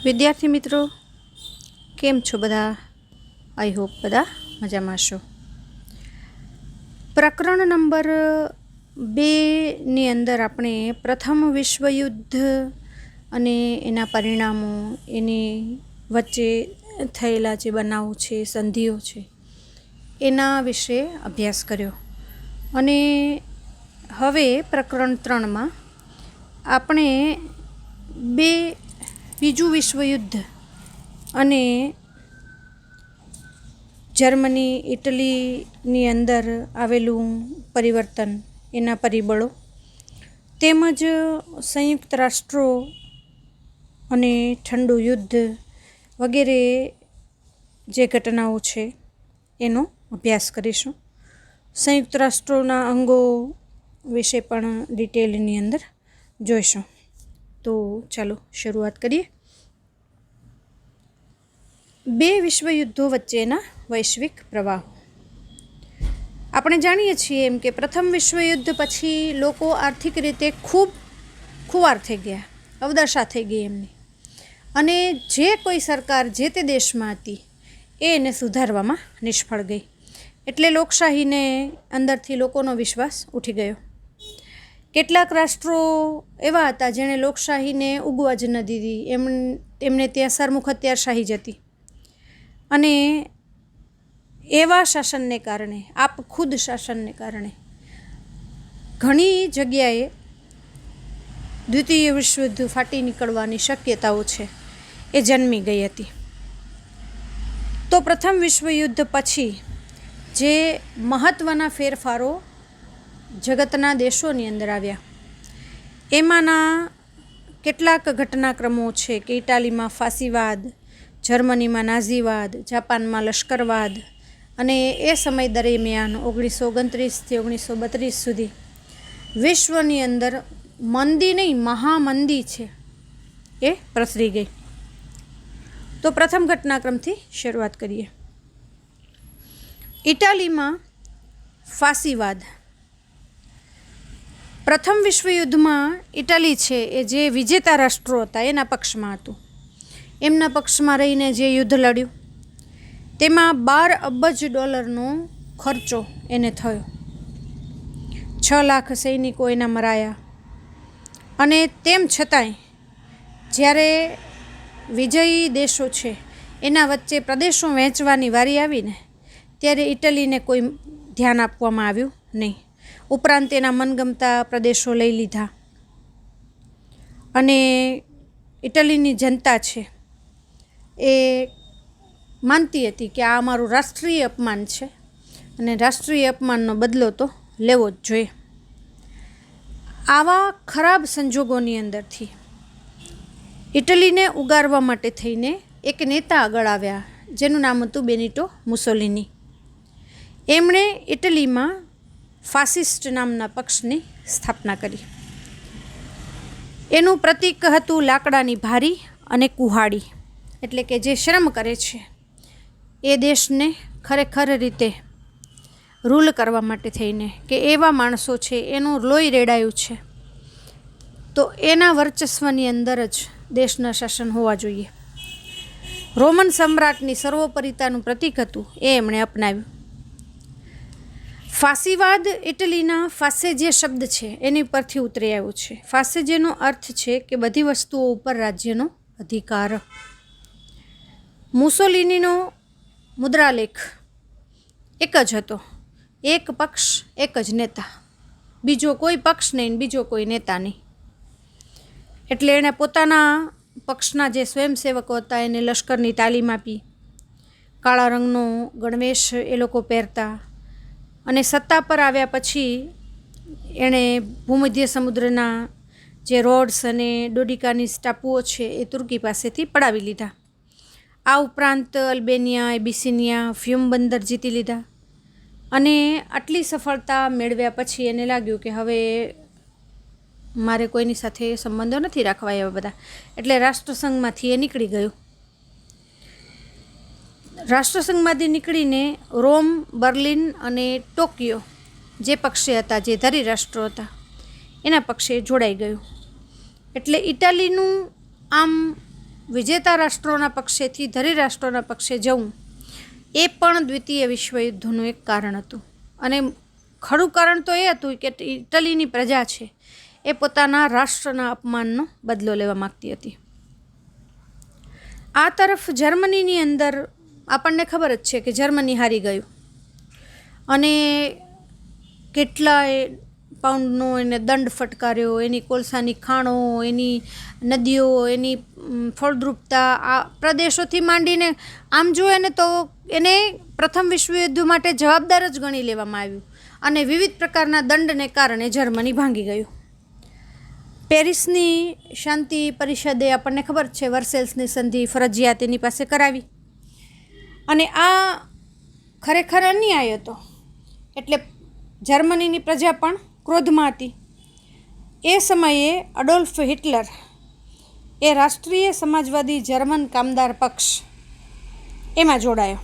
વિદ્યાર્થી મિત્રો, કેમ છો બધા? આઈ હોપ બધા મજામાં છો. પ્રકરણ નંબર 2ની અંદર આપણે પ્રથમ વિશ્વયુદ્ધ અને એના પરિણામો, એની વચ્ચે થયેલા જે બનાવો છે, સંધિઓ છે, એના વિશે અભ્યાસ કર્યો. અને હવે પ્રકરણ 3માં આપણે બીજું વિશ્વયુદ્ધ અને જર્મની ઇટલીની અંદર આવેલું પરિવર્તન, એના પરિબળો, તેમજ સંયુક્ત રાષ્ટ્રો અને ઠંડુ યુદ્ધ વગેરે જે ઘટનાઓ છે એનો અભ્યાસ કરીશું. સંયુક્ત રાષ્ટ્રોના અંગો વિશે પણ ડિટેલની અંદર જોઈશું. તો ચાલો શરૂઆત કરીએ. 2 વિશ્વયુદ્ધો વચ્ચેના વૈશ્વિક પ્રવાહો. આપણે જાણીએ છીએ એમ કે પ્રથમ વિશ્વયુદ્ધ પછી લોકો આર્થિક રીતે ખૂબ ખુવાર થઈ ગયા, અવદશા થઈ ગઈ એમની. અને જે કોઈ સરકાર જે તે દેશમાં હતી એ એને સુધારવામાં નિષ્ફળ ગઈ. એટલે લોકશાહીને અંદરથી લોકોનો વિશ્વાસ ઉઠી ગયો. કેટલાક રાષ્ટ્રો એવા હતા જેણે લોકશાહીને ઉગવા જ ન દીધી. એમને ત્યાં સરમુખ હત્યારશાહી જ હતી. અને એવા શાસનને કારણે, આપ ખુદ શાસનને કારણે ઘણી જગ્યાએ દ્વિતીય વિશ્વયુદ્ધ ફાટી નીકળવાની શક્યતાઓ છે એ જન્મી ગઈ હતી. તો પ્રથમ વિશ્વયુદ્ધ પછી જે મહત્ત્વના ફેરફારો જગતના દેશોની અંદર આવ્યા, એમાંના કેટલાક ઘટનાક્રમો છે કે ઇટાલીમાં ફાસીવાદ, જર્મનીમાં નાઝીવાદ, જાપાનમાં લશ્કરવાદ, અને એ સમય દરમિયાન 1929થી 1932 સુધી વિશ્વની અંદર મંદી નહીં, મહામંદી છે એ પ્રસરી ગઈ. તો પ્રથમ ઘટનાક્રમથી શરૂઆત કરીએ. ઇટાલીમાં ફાસીવાદ. પ્રથમ વિશ્વયુદ્ધમાં ઇટાલી છે એ જે વિજેતા રાષ્ટ્રો હતા એના પક્ષમાં હતું. એમના પક્ષમાં રહીને જે યુદ્ધ લડ્યું તેમાં $12 અબજ ખર્ચો એને થયો. 6 લાખ સૈનિકો એના મરાયા. અને તેમ છતાંય જ્યારે વિજયી દેશો છે એના વચ્ચે પ્રદેશો વહેંચવાની વારી આવીને ત્યારે ઇટલીને કોઈ ધ્યાન આપવામાં આવ્યું નહીં. ઉપરાંત એના મનગમતા પ્રદેશો લઈ લીધા. અને ઇટલીની જનતા છે એ માનતી હતી કે આ અમારું રાષ્ટ્રીય અપમાન છે અને રાષ્ટ્રીય અપમાનનો બદલો તો લેવો જ જોઈએ. આવા ખરાબ સંજોગોની અંદરથી ઇટલીને ઉગારવા માટે થઈને એક નેતા આગળ આવ્યા જેનું નામ હતું બેનિટો મુસોલિની. એમણે ઇટલીમાં ફાસિસ્ટ નામના પક્ષની સ્થાપના કરી. એનું પ્રતીક હતું લાકડાની ભારી અને કુહાડી, એટલે કે જે શ્રમ કરે છે એ દેશને ખરેખર રીતે રૂલ કરવા માટે થઈને, કે એવા માણસો છે એનું લોહી રેડાયું છે તો એના વર્ચસ્વની અંદર જ દેશના શાસન હોવા જોઈએ. રોમન સમ્રાટની સર્વોપરિતાનું પ્રતીક હતું એ એમણે અપનાવ્યું. ફાસીવાદ ઇટલીના ફાસેજે શબ્દ છે એની પરથી ઉતરી આવ્યો છે. ફાસેજેનો અર્થ છે કે બધી વસ્તુઓ ઉપર રાજ્યનો અધિકાર. મુસોલિનીનો મુદ્રાલેખ એક જ હતો, એક પક્ષ એક જ નેતા, બીજો કોઈ પક્ષ નહીં, બીજો કોઈ નેતા નહીં. એટલે એણે પોતાના પક્ષના જે સ્વયંસેવકો હતા એને લશ્કરની તાલીમ આપી. કાળા રંગનો ગણવેશ એ લોકો પહેરતા. અને સત્તા પર આવ્યા પછી એણે ભૂમધ્ય સમુદ્રના જે રોડ્સ અને ડોડિકાનીસ ટાપુઓ છે એ તુર્કી પાસેથી પડાવી લીધા. આ ઉપરાંત અલ્બેનિયા, એબિસિનિયા, ફ્યુમ બંદર જીતી લીધા. અને આટલી સફળતા મેળવ્યા પછી એને લાગ્યું કે હવે મારે કોઈની સાથે સંબંધો નથી રાખવા એવા બધા. એટલે રાષ્ટ્રસંઘમાંથી એ નીકળી ગયું. રાષ્ટ્રસંઘમાંથી નીકળીને રોમ, બર્લિન અને ટોક્યો જે પક્ષે હતા, જે ધરી રાષ્ટ્રો હતા, એના પક્ષે જોડાઈ ગયું. એટલે ઇટાલીનું આમ વિજેતા રાષ્ટ્રોના પક્ષેથી ધરી રાષ્ટ્રોના પક્ષે જવું એ પણ દ્વિતીય વિશ્વયુદ્ધનું એક કારણ હતું. અને ખરું કારણ તો એ હતું કે ઇટલીની પ્રજા છે એ પોતાના રાષ્ટ્રના અપમાનનો બદલો લેવા માગતી હતી. આ તરફ જર્મનીની અંદર આપણને ખબર જ છે કે જર્મની હારી ગયું અને કેટલાય પાઉન્ડનો એને દંડ ફટકાર્યો. એની કોલસાની ખાણો, એની નદીઓ, એની ફળદ્રુપતા, આ પ્રદેશોથી માંડીને આમ જોઈએ ને તો એને પ્રથમ વિશ્વયુદ્ધ માટે જવાબદાર જ ગણી લેવામાં આવ્યું અને વિવિધ પ્રકારના દંડને કારણે જર્મની ભાંગી ગયું. પેરિસની શાંતિ પરિષદે આપણને ખબર છે વર્સેલ્સની સંધિ ફરજિયાત એની પાસે કરાવી અને આ ખરેખર અન્યાય હતો. એટલે જર્મનીની પ્રજા પણ ક્રોધમાં હતી. એ સમયે અડોલ્ફ હિટલર એ રાષ્ટ્રીય સમાજવાદી જર્મન કામદાર પક્ષ એમાં જોડાયો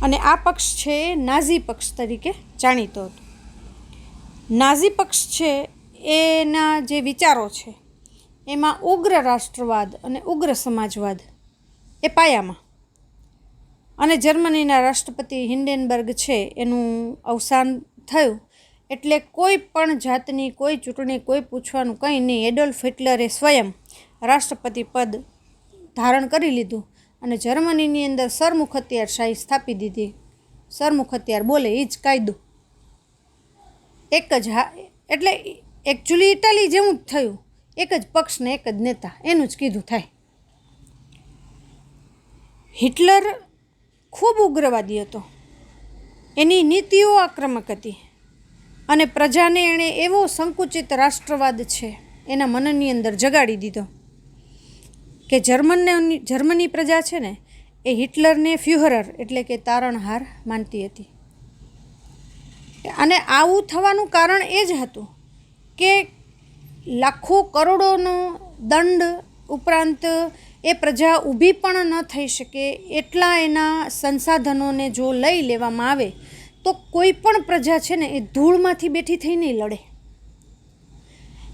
અને આ પક્ષ છે એ નાઝી પક્ષ તરીકે જાણીતો હતો. નાઝી પક્ષ છે એના જે વિચારો છે એમાં ઉગ્ર રાષ્ટ્રવાદ અને ઉગ્ર સમાજવાદ એ પાયામાં. અને જર્મનીના રાષ્ટ્રપતિ હિન્ડેનબર્ગ છે એનું અવસાન થયું એટલે કોઈ પણ જાતની કોઈ ચૂંટણી, કોઈ પૂછવાનું કંઈ નહીં. એડોલ્ફ હિટલરે સ્વયં રાષ્ટ્રપતિ પદ ધારણ કરી લીધું અને જર્મનીની અંદર સરમુખ હથિયારશાહી સ્થાપી દીધી. સરમુખ હથિયાર બોલે એ જ કાયદો. એક જ એટલે એકચ્યુઅલી ઇટાલી જેવું જ થયું. એક જ પક્ષ ને એક જ નેતા, એનું જ કીધું થાય. હિટલર ખૂબ ઉગ્રવાદી હતો. એની નીતિઓ આક્રમક હતી અને પ્રજાને એણે એવો સંકુચિત રાષ્ટ્રવાદ છે એના મનની અંદર જગાડી દીધો કે જર્મની પ્રજા છે ને એ હિટલરને ફ્યુહરર એટલે કે તારણહાર માનતી હતી. અને આવું થવાનું કારણ એ જ હતું કે લાખો કરોડોનો દંડ ઉપરાંત એ પ્રજા ઊભી પણ ન થઈ શકે એટલા એના સંસાધનોને જો લઈ લેવામાં આવે તો કોઈ પણ પ્રજા છે ને એ ધૂળમાંથી બેઠી થઈ નહીં લડે.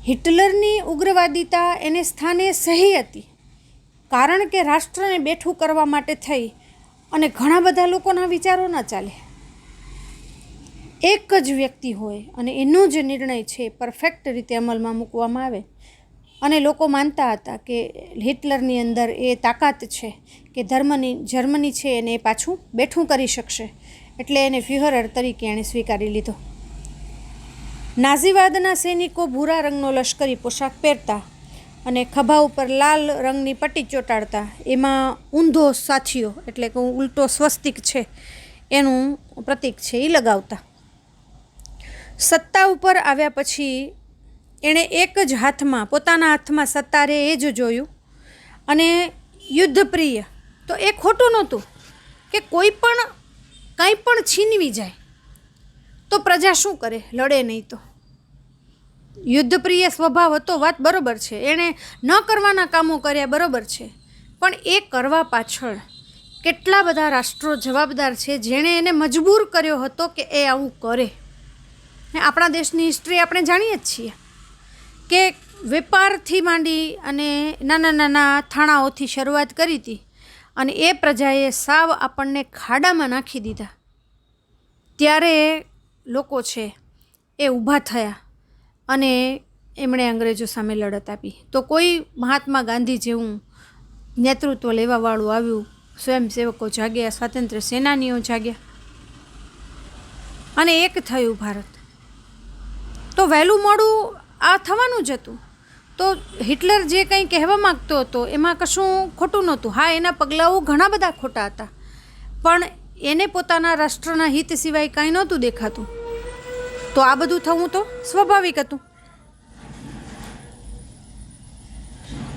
હિટલરની ઉગ્રવાદિતા એને સ્થાને સહી હતી કારણ કે રાષ્ટ્રને બેઠું કરવા માટે થઈ અને ઘણા બધા લોકોના વિચારો ન ચાલે. એક જ વ્યક્તિ હોય અને એનો જે નિર્ણય છે પરફેક્ટ રીતે અમલમાં મૂકવામાં આવે અને લોકો માનતા હતા કે હિટલરની અંદર એ તાકાત છે કે જર્મની છે એને એ પાછું બેઠું કરી શકશે એટલે એને ફ્યુહરર તરીકે એણે સ્વીકારી લીધો. નાઝીવાદના સૈનિકો ભૂરા રંગનો લશ્કરી પોશાક પહેરતા અને ખભા ઉપર લાલ રંગની પટ્ટી ચોંટાડતા, એમાં ઊંધો સાથીઓ એટલે કે ઉલટો સ્વસ્તિક છે એનું પ્રતીક છે એ લગાવતા. સત્તા ઉપર આવ્યા પછી એણે એક જ હાથમાં પોતાના હાથમાં સત્તા રહે એ જ જોયું અને યુદ્ધપ્રિય. તો એ ખોટું નહોતું કે કોઈ પણ કંઈ પણ છીનવી જાય તો પ્રજા શું કરે? લડે નહીં. તો યુદ્ધપ્રિય સ્વભાવ હતો, વાત બરોબર છે. એણે ન કરવાના કામો કર્યા બરોબર છે, પણ એ કરવા પાછળ કેટલા બધા રાષ્ટ્રો જવાબદાર છે જેણે એને મજબૂર કર્યો હતો કે એ આવું કરે. આપણા દેશની હિસ્ટ્રી આપણે જાણીએ જ છીએ કે વેપારથી માંડી અને નાના નાના થાણાઓથી શરૂઆત કરી હતી અને એ પ્રજાએ સાવ આપણને ખાડામાં નાખી દીધા. ત્યારે લોકો છે એ ઊભા થયા અને એમણે અંગ્રેજો સામે લડત આપી. તો કોઈ મહાત્મા ગાંધી જેવું નેતૃત્વ લેવાવાળું આવ્યું, સ્વયંસેવકો જાગ્યા, સ્વાતંત્ર્ય સેનાનીઓ જાગ્યા અને એક થયું ભારત. તો વહેલું મોડું આ થવાનું જ હતું. તો હિટલર જે કંઈ કહેવા માગતો હતો એમાં કશું ખોટું નહોતું. હા, એના પગલાઓ ઘણા બધા ખોટા હતા, પણ એને પોતાના રાષ્ટ્રના હિત સિવાય કાંઈ નહોતું દેખાતું. તો આ બધું થવું તો સ્વાભાવિક હતું.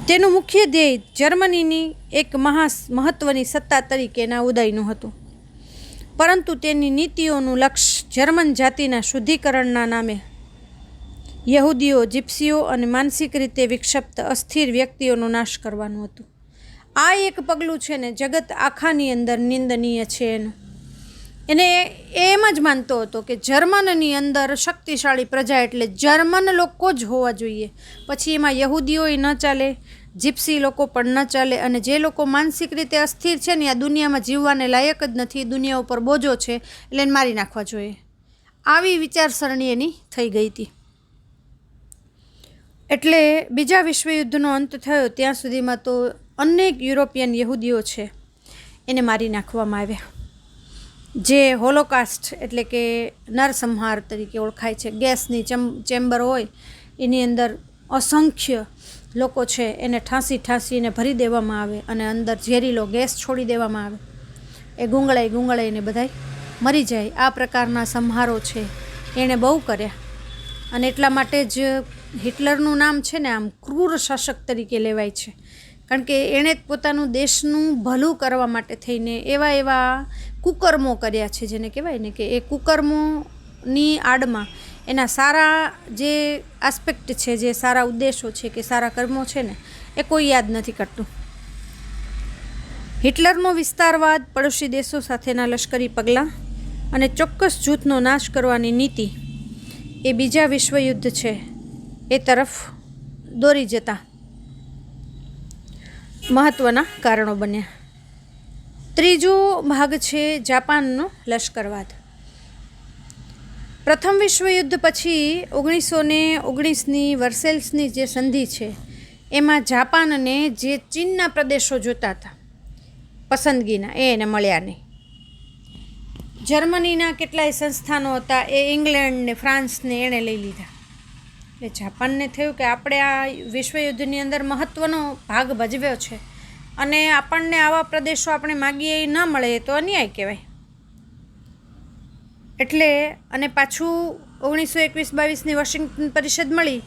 તેનું મુખ્ય ધ્યેય જર્મનીની એક મહત્ત્વની સત્તા તરીકેના ઉદયનું હતું, પરંતુ તેની નીતિઓનું લક્ષ્ય જર્મન જાતિના શુદ્ધિકરણના નામે યહૂદીઓ, જીપ્સીઓ અને માનસિક રીતે વિક્ષિપ્ત અસ્થિર વ્યક્તિઓનો નાશ કરવાનું હતું. આ એક પગલું છે ને જગત આખાની અંદર નિંદનીય છે એનું. એને એમ જ માનતો હતો કે જર્મનની અંદર શક્તિશાળી પ્રજા એટલે જર્મન લોકો જ હોવા જોઈએ, પછી એમાં યહૂદીઓય ન ચાલે, જીપ્સી લોકો પણ ન ચાલે, અને જે લોકો માનસિક રીતે અસ્થિર છે ને આ દુનિયામાં જીવવાને લાયક જ નથી, દુનિયા ઉપર બોજો છે એટલે એને મારી નાખવા જોઈએ. આવી વિચારસરણી એની થઈ ગઈ હતી. એટલે બીજા વિશ્વયુદ્ધનો અંત થયો ત્યાં સુધીમાં તો અનેક યુરોપિયન યહૂદીઓ છે એને મારી નાખવામાં આવ્યા, જે હોલોકાસ્ટ એટલે કે નરસંહાર તરીકે ઓળખાય છે. ગેસની ચેમ્બર હોય એની અંદર અસંખ્ય લોકો છે એને ઠાંસીને ભરી દેવામાં આવે અને અંદર ઝેરીલો ગેસ છોડી દેવામાં આવે, એ ગુંગળાઈને બધાય મરી જાય. આ પ્રકારના સંહારો છે એણે બહુ કર્યા, અને એટલા માટે જ હિટલરનું નામ છે ને આમ ક્રૂર શાસક તરીકે લેવાય છે, કારણ કે એણે પોતાનું દેશનું ભલું કરવા માટે થઈને એવા કુકર્મો કર્યા છે, જેને કહેવાય ને કે એ કુકર્મોની આડમાં એના સારા જે આસ્પેક્ટ છે, જે સારા ઉદ્દેશો છે કે સારા કર્મો છે ને એ કોઈ યાદ નથી કરતું. હિટલરનો વિસ્તારવાદ, પડોશી દેશો સાથેના લશ્કરી પગલાં અને ચોક્કસ જૂથનો નાશ કરવાની નીતિ એ બીજા વિશ્વયુદ્ધ છે એ તરફ દોરી જતા મહત્ત્વના કારણો બન્યા. ત્રીજો ભાગ છે જાપાનનો લશ્કરવાદ. પ્રથમ વિશ્વયુદ્ધ પછી 1919ની વર્સેલ્સની જે સંધિ છે એમાં જાપાનને જે ચીનના પ્રદેશો જોતા હતા પસંદગીના એ એને મળ્યા નહીં. જર્મનીના કેટલાય સંસ્થાનો હતા એ ઇંગ્લેન્ડ ને ફ્રાન્સને એણે લઈ લીધા. એટલે જાપાનને થયું કે આપણે આ વિશ્વયુદ્ધની અંદર મહત્ત્વનો ભાગ ભજવ્યો છે અને આપણને આવા પ્રદેશો આપણે માગીએ ન મળે તો અન્યાય કહેવાય. એટલે અને પાછું 1921-22ની વોશિંગ્ટન પરિષદ મળી,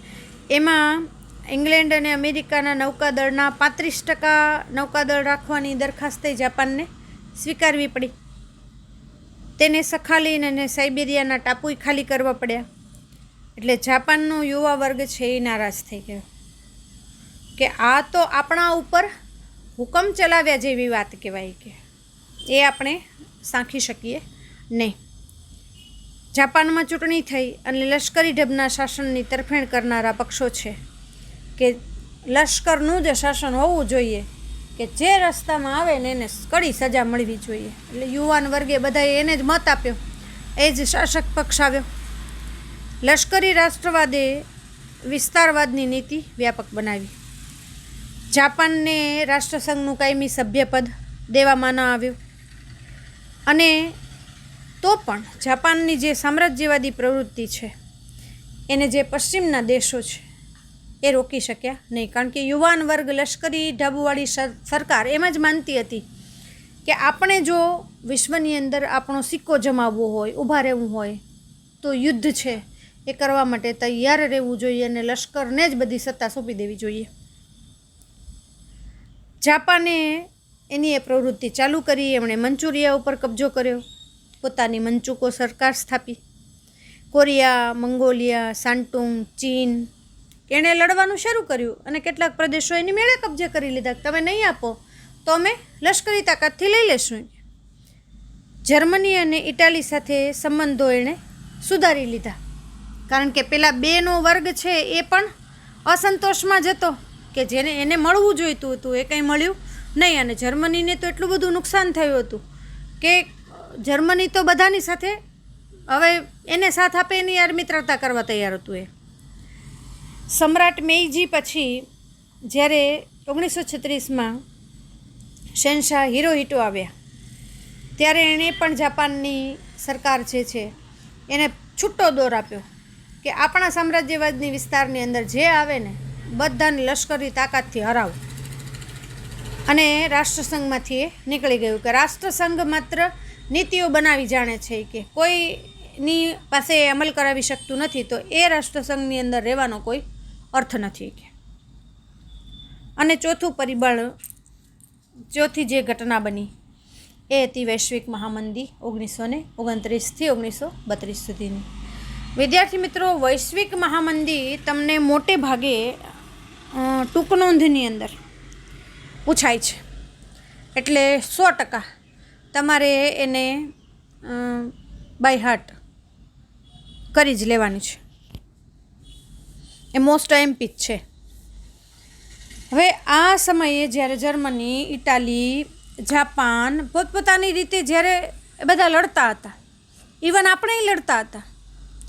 એમાં ઇંગ્લેન્ડ અને અમેરિકાના નૌકાદળના 35% નૌકાદળ રાખવાની દરખાસ્તે જાપાનને સ્વીકારવી પડી. તેને સખાલીન અને સાઇબેરિયાના ટાપુય ખાલી કરવા પડ્યા. એટલે જાપાનનો યુવા વર્ગ છે એ નારાજ થઈ ગયો કે આ તો આપણા ઉપર હુકમ ચલાવ્યા જેવી વાત કહેવાય, કે એ આપણે સાંખી શકીએ નહીં. જાપાનમાં ચૂંટણી થઈ અને લશ્કરી ઢબના શાસનની તરફેણ કરનારા પક્ષો છે કે લશ્કરનું જ શાસન હોવું જોઈએ, કે જે રસ્તામાં આવે ને એને કડી સજા મળવી જોઈએ. એટલે યુવાન વર્ગે બધાએ એને જ મત આપ્યો, એ જ શાસક પક્ષ આવ્યો. લશ્કરી રાષ્ટ્રવાદે વિસ્તારવાદની નીતિ વ્યાપક બનાવી. જાપાનને રાષ્ટ્રસંઘનું કાયમી સભ્યપદ દેવામાં ન આવ્યું, અને તો પણ જાપાનની જે સામ્રાજ્યવાદી પ્રવૃત્તિ છે એને જે પશ્ચિમના દેશો છે એ રોકી શક્યા નહીં, કારણ કે યુવાન વર્ગ લશ્કરી ઢબવાળી સરકાર એમ જ માનતી હતી કે આપણે જો વિશ્વની અંદર આપણો સિક્કો જમાવવો હોય, ઊભા રહેવું હોય તો યુદ્ધ છે એ કરવા માટે તૈયાર રહેવું જોઈએ અને લશ્કરને જ બધી સત્તા સોંપી દેવી જોઈએ. જાપાને એની એ પ્રવૃત્તિ ચાલુ કરી. એમણે મંચુરિયા ઉપર કબજો કર્યો, પોતાની મંચુકો સરકાર સ્થાપી. કોરિયા, મંગોલિયા, સાન્ટુંગ, ચીન એણે લડવાનું શરૂ કર્યું અને કેટલાક પ્રદેશો એની મેળે કબજે કરી લીધા. તમે નહીં આપો તો અમે લશ્કરી તાકાતથી લઈ લેશું. જર્મની અને ઇટાલી સાથે સંબંધો એણે સુધારી લીધા, કારણ કે પેલા બેનો વર્ગ છે એ પણ અસંતોષમાં જતો કે જેને એને મળવું જોઈતું હતું એ કંઈ મળ્યું નહીં. અને જર્મનીને તો એટલું બધું નુકસાન થયું હતું કે જર્મની તો બધાની સાથે હવે એને સાથ આપે એની યાર મિત્રતા કરવા તૈયાર હતું. એ સમ્રાટ મેઈજી પછી જ્યારે 1936માં શહેનશાહ હિરોહિટો આવ્યા ત્યારે એણે પણ જાપાનની સરકાર જે છે એને છૂટો દોર આપ્યો કે આપણા સામ્રાજ્યવાદની વિસ્તારની અંદર જે આવે ને બધાને લશ્કરી તાકાતથી હરાવો. અને રાષ્ટ્રસંઘમાંથી એ નીકળી ગયું કે રાષ્ટ્રસંઘ માત્ર નીતિઓ બનાવી જાણે છે, કે કોઈની પાસે અમલ કરાવી શકતું નથી, તો એ રાષ્ટ્રસંઘની અંદર રહેવાનો કોઈ અર્થ નથી. અને ચોથી જે ઘટના બની એ હતી વૈશ્વિક મહામંદી 1929થી 1932 સુધીની. વિદ્યાર્થી મિત્રો, વૈશ્વિક મહામંદી તમને મોટે ભાગે ટૂંકનોંધની અંદર પૂછાય છે, એટલે 100% તમારે એને બાય હાર્ટ કરી જ લેવાની છે. એ મોસ્ટ એમપી જ છે. હવે આ સમયે જ્યારે જર્મની, ઇટાલી, જાપાન પોતપોતાની રીતે જ્યારે એ બધા લડતા હતા, ઇવન આપણે લડતા હતા,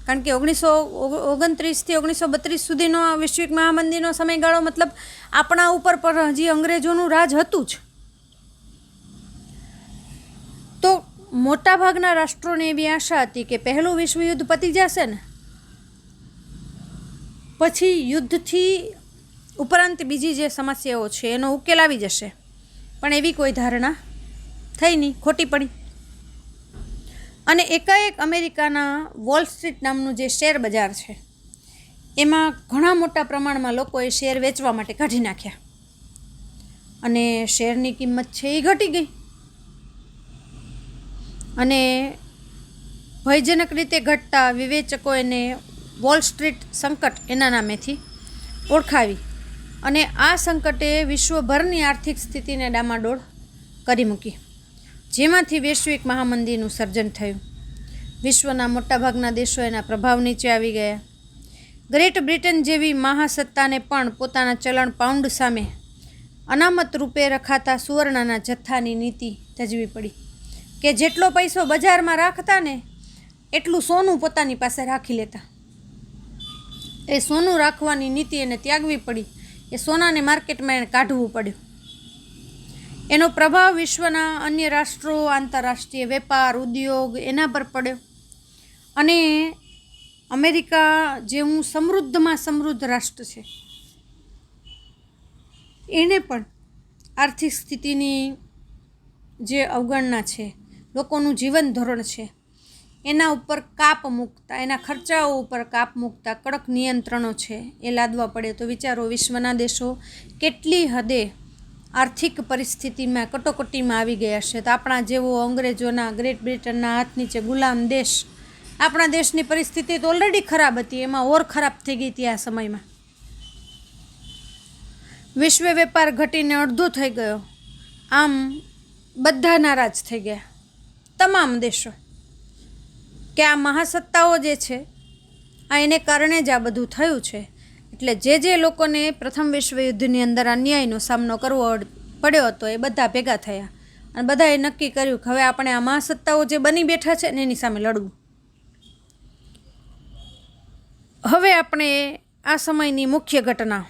કારણ કે 1929થી 1932 સુધીનો વૈશ્વિક મહામંદીનો સમયગાળો, મતલબ આપણા ઉપર પર હજી અંગ્રેજોનું રાજ હતું જ. તો મોટાભાગના રાષ્ટ્રોને એવી આશા હતી કે પહેલું વિશ્વયુદ્ધ પતી જશે ને પછી યુદ્ધથી ઉપરાંત બીજી જે સમસ્યાઓ છે એનો ઉકેલ આવી જશે. પણ એવી કોઈ ધારણા થઈ નહીં, ખોટી પડી. અને એકાએક અમેરિકાના વોલ સ્ટ્રીટ નામનું જે શેર બજાર છે એમાં ઘણા મોટા પ્રમાણમાં લોકોએ શેર વેચવા માટે કાઢી નાખ્યા અને શેરની કિંમત છે એ ઘટી ગઈ. અને ભયજનક રીતે ઘટતા વિવેચકો એને વોલ સ્ટ્રીટ સંકટ એના નામેથી ઓળખાવી. અને આ સંકટે વિશ્વભરની આર્થિક સ્થિતિને ડામાડોળ કરી મૂકી, જેમાંથી વૈશ્વિક મહામંદીનું સર્જન થયું. વિશ્વના મોટાભાગના દેશો એના પ્રભાવ નીચે આવી ગયા. ગ્રેટ બ્રિટન જેવી મહાસત્તાને પણ પોતાના ચલણ પાઉન્ડ સામે અનામત રૂપે રખાતા સુવર્ણના જથ્થાની નીતિ તજવી પડી કે જેટલો પૈસો બજારમાં રાખતા ને એટલું સોનું પોતાની પાસે રાખી લેતા. એ સોનું રાખવાની નીતિ એને ત્યાગવી પડી. એ સોનાને માર્કેટમાં એને કાઢવું પડ્યું. એનો પ્રભાવ વિશ્વના અન્ય રાષ્ટ્રો, આંતરરાષ્ટ્રીય વેપાર, ઉદ્યોગ એના પર પડ્યો. અને અમેરિકા જેવું સમૃદ્ધમાં સમૃદ્ધ રાષ્ટ્ર છે એને પણ આર્થિક સ્થિતિની જે અવગણના છે, લોકોનું જીવન ધોરણ છે એના ઉપર કાપ મૂકતા, એના ખર્ચાઓ ઉપર કાપ મૂકતા કડક નિયંત્રણો છે એ લાદવા પડે. તો વિચારો વિશ્વના દેશો કેટલી હદે આર્થિક પરિસ્થિતિમાં કટોકટીમાં આવી ગયા છે. તો આપણા જેવો અંગ્રેજોના, ગ્રેટ બ્રિટનના હાથ નીચે ગુલામ દેશ, આપણા દેશની પરિસ્થિતિ તો ઓલરેડી ખરાબ હતી, એમાં ઓર ખરાબ થઈ ગઈ હતી આ સમયમાં. વિશ્વ વેપાર ઘટીને અડધો થઈ ગયો. આમ બધા નારાજ થઈ ગયા, તમામ દેશો, કે આ મહાસત્તાઓ જે છે આ એને કારણે જ આ બધું થયું છે. એટલે જે લોકોને પ્રથમ વિશ્વયુદ્ધની અંદર અન્યાયનો સામનો કરવો પડ્યો હતો એ બધા ભેગા થયા અને બધાએ નક્કી કર્યું કે હવે આપણે આ મહાસત્તાઓ જે બની બેઠા છે ને એની સામે લડવું. હવે આપણે આ સમયની મુખ્ય ઘટના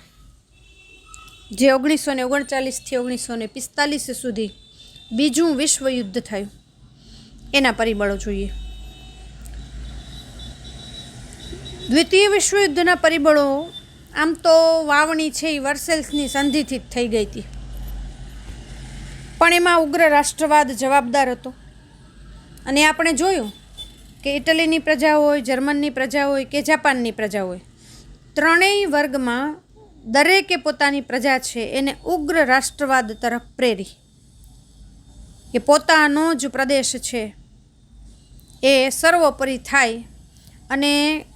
જે 1939થી 1945 સુધી બીજું વિશ્વયુદ્ધ થયું એના પરિબળો જોઈએ. દ્વિતીય વિશ્વયુદ્ધના પરિબળો આમ તો વાવણી છે એ વર્સેલ્સની સંધિથી જ થઈ ગઈ હતી, પણ એમાં ઉગ્ર રાષ્ટ્રવાદ જવાબદાર હતો. અને આપણે જોયું કે ઇટલીની પ્રજા હોય, જર્મનની પ્રજા હોય કે જાપાનની પ્રજા હોય, ત્રણેય વર્ગમાં દરેકે પોતાની પ્રજા છે એને ઉગ્ર રાષ્ટ્રવાદ તરફ પ્રેરી કે પોતાનો જ પ્રદેશ છે એ સર્વોપરી થાય. અને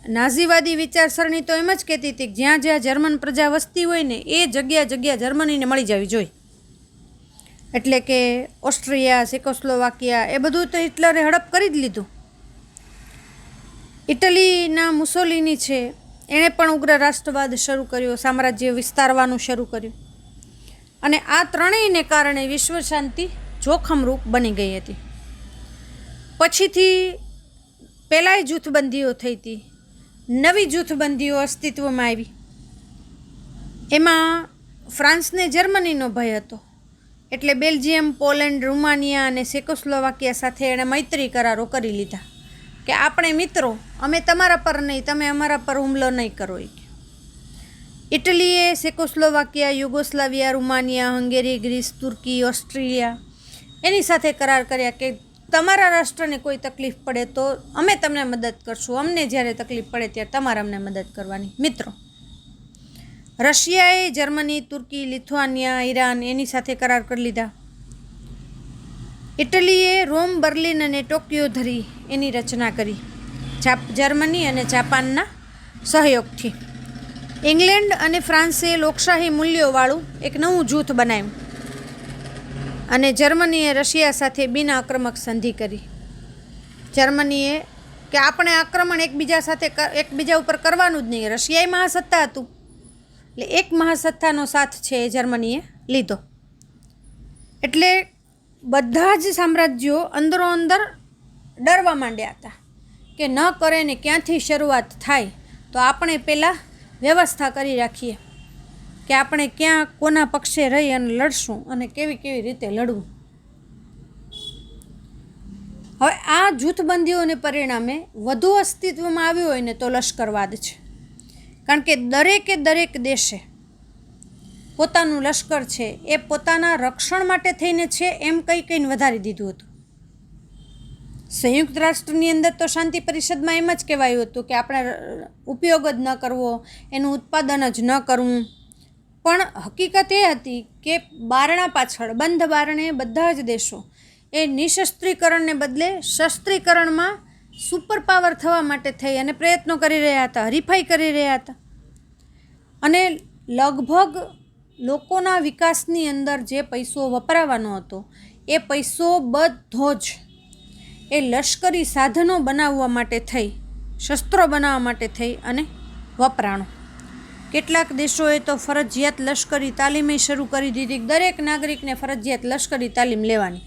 નાઝીવાદી વિચારસરણી તો એમ જ કહેતી હતી કે જ્યાં જ્યાં જર્મન પ્રજા વસતી હોય ને એ જગ્યા જર્મનીને મળી જવી જોઈએ. એટલે કે ઓસ્ટ્રિયા, ચેકોસ્લોવાકિયા એ બધું તો હિટલરે હડપ કરી જ લીધું. ઇટલીના મુસોલિની છે એણે પણ ઉગ્ર રાષ્ટ્રવાદ શરૂ કર્યો, સામ્રાજ્ય વિસ્તારવાનું શરૂ કર્યું. અને આ ત્રણેયને કારણે વિશ્વ શાંતિ જોખમરૂપ બની ગઈ હતી. પછીથી પહેલાંય જૂથબંધીઓ થઈ હતી, નવી જૂથબંધીઓ અસ્તિત્વમાં આવી. એમાં ફ્રાન્સને જર્મનીનો ભય હતો એટલે બેલ્જિયમ, પોલેન્ડ, રૂમાનિયા અને ચેકોસ્લોવાકિયા સાથે એણે મૈત્રી કરારો કરી લીધા કે આપણે મિત્રો, અમે તમારા પર નહીં, તમે અમારા પર હુમલો નહીં કરો. ઇટલીએ ચેકોસ્લોવાકિયા, યુગોસ્લાવિયા, રૂમાનિયા, હંગેરી, ગ્રીસ, તુર્કી, ઓસ્ટ્રેલિયા એની સાથે કરાર કર્યા કે તમારા રાષ્ટ્રને કોઈ તકલીફ પડે તો અમે તમને મદદ કરશું, અમને જ્યારે તકલીફ પડે ત્યારે તમારે અમને મદદ કરવાની, મિત્રો. રશિયાએ જર્મની, તુર્કી, લિથુઆનિયા, ઈરાન એની સાથે કરાર કરી લીધા. ઇટલીએ રોમ, બર્લિન અને ટોક્યો ધરી એની રચના કરી જર્મની અને જાપાનના સહયોગથી. ઇંગ્લેન્ડ અને ફ્રાન્સે લોકશાહી મૂલ્યોવાળું એક નવું જૂથ બનાવ્યું અને જર્મનીએ રશિયા સાથે બિન આક્રમક સંધિ કરી. જર્મનીએ કે આપણે આક્રમણ એકબીજા ઉપર કરવાનું જ નહીં. રશિયાએ મહાસત્તા હતું એટલે એક મહાસત્તાનો સાથ છે એ જર્મનીએ લીધો. એટલે બધા જ સામ્રાજ્યો અંદરો અંદર ડરવા માંડ્યા હતા કે ન કરે ને ક્યાંથી શરૂઆત થાય, તો આપણે પહેલાં વ્યવસ્થા કરી રાખીએ કે આપણે ક્યાં કોના પક્ષે રહી અને લડશું અને કેવી કેવી રીતે લડવું. હવે આ જૂથબંધીઓને પરિણામે વધુ અસ્તિત્વમાં આવ્યું હોય ને તો લશ્કરવાદ છે. કારણ કે દરેક દેશે પોતાનું લશ્કર છે એ પોતાના રક્ષણ માટે થઈને છે એમ કહીને વધારી દીધું હતું. સંયુક્ત રાષ્ટ્રની અંદર તો શાંતિ પરિષદમાં એમ જ કહેવાયું હતું કે આપણે ઉપયોગ જ ન કરવો, એનું ઉત્પાદન જ ન કરવું. પણ હકીકત એ હતી કે બારણા પાછળ બંધ બારણે બધા જ દેશો એ નિશસ્ત્રીકરણને બદલે શસ્ત્રીકરણમાં સુપર પાવર થવા માટે થઈ અને પ્રયત્નો કરી રહ્યા હતા, હરીફાઈ કરી રહ્યા હતા. અને લગભગ લોકોના વિકાસની અંદર જે પૈસો વપરાવાનો હતો એ પૈસો બધો જ એ લશ્કરી સાધનો બનાવવા માટે થઈ, શસ્ત્રો બનાવવા માટે થઈ અને વપરાણો. કેટલાક દેશોએ તો ફરજિયાત લશ્કરી તાલીમે શરૂ કરી દીધી. દરેક નાગરિકને ફરજિયાત લશ્કરી તાલીમ લેવાની.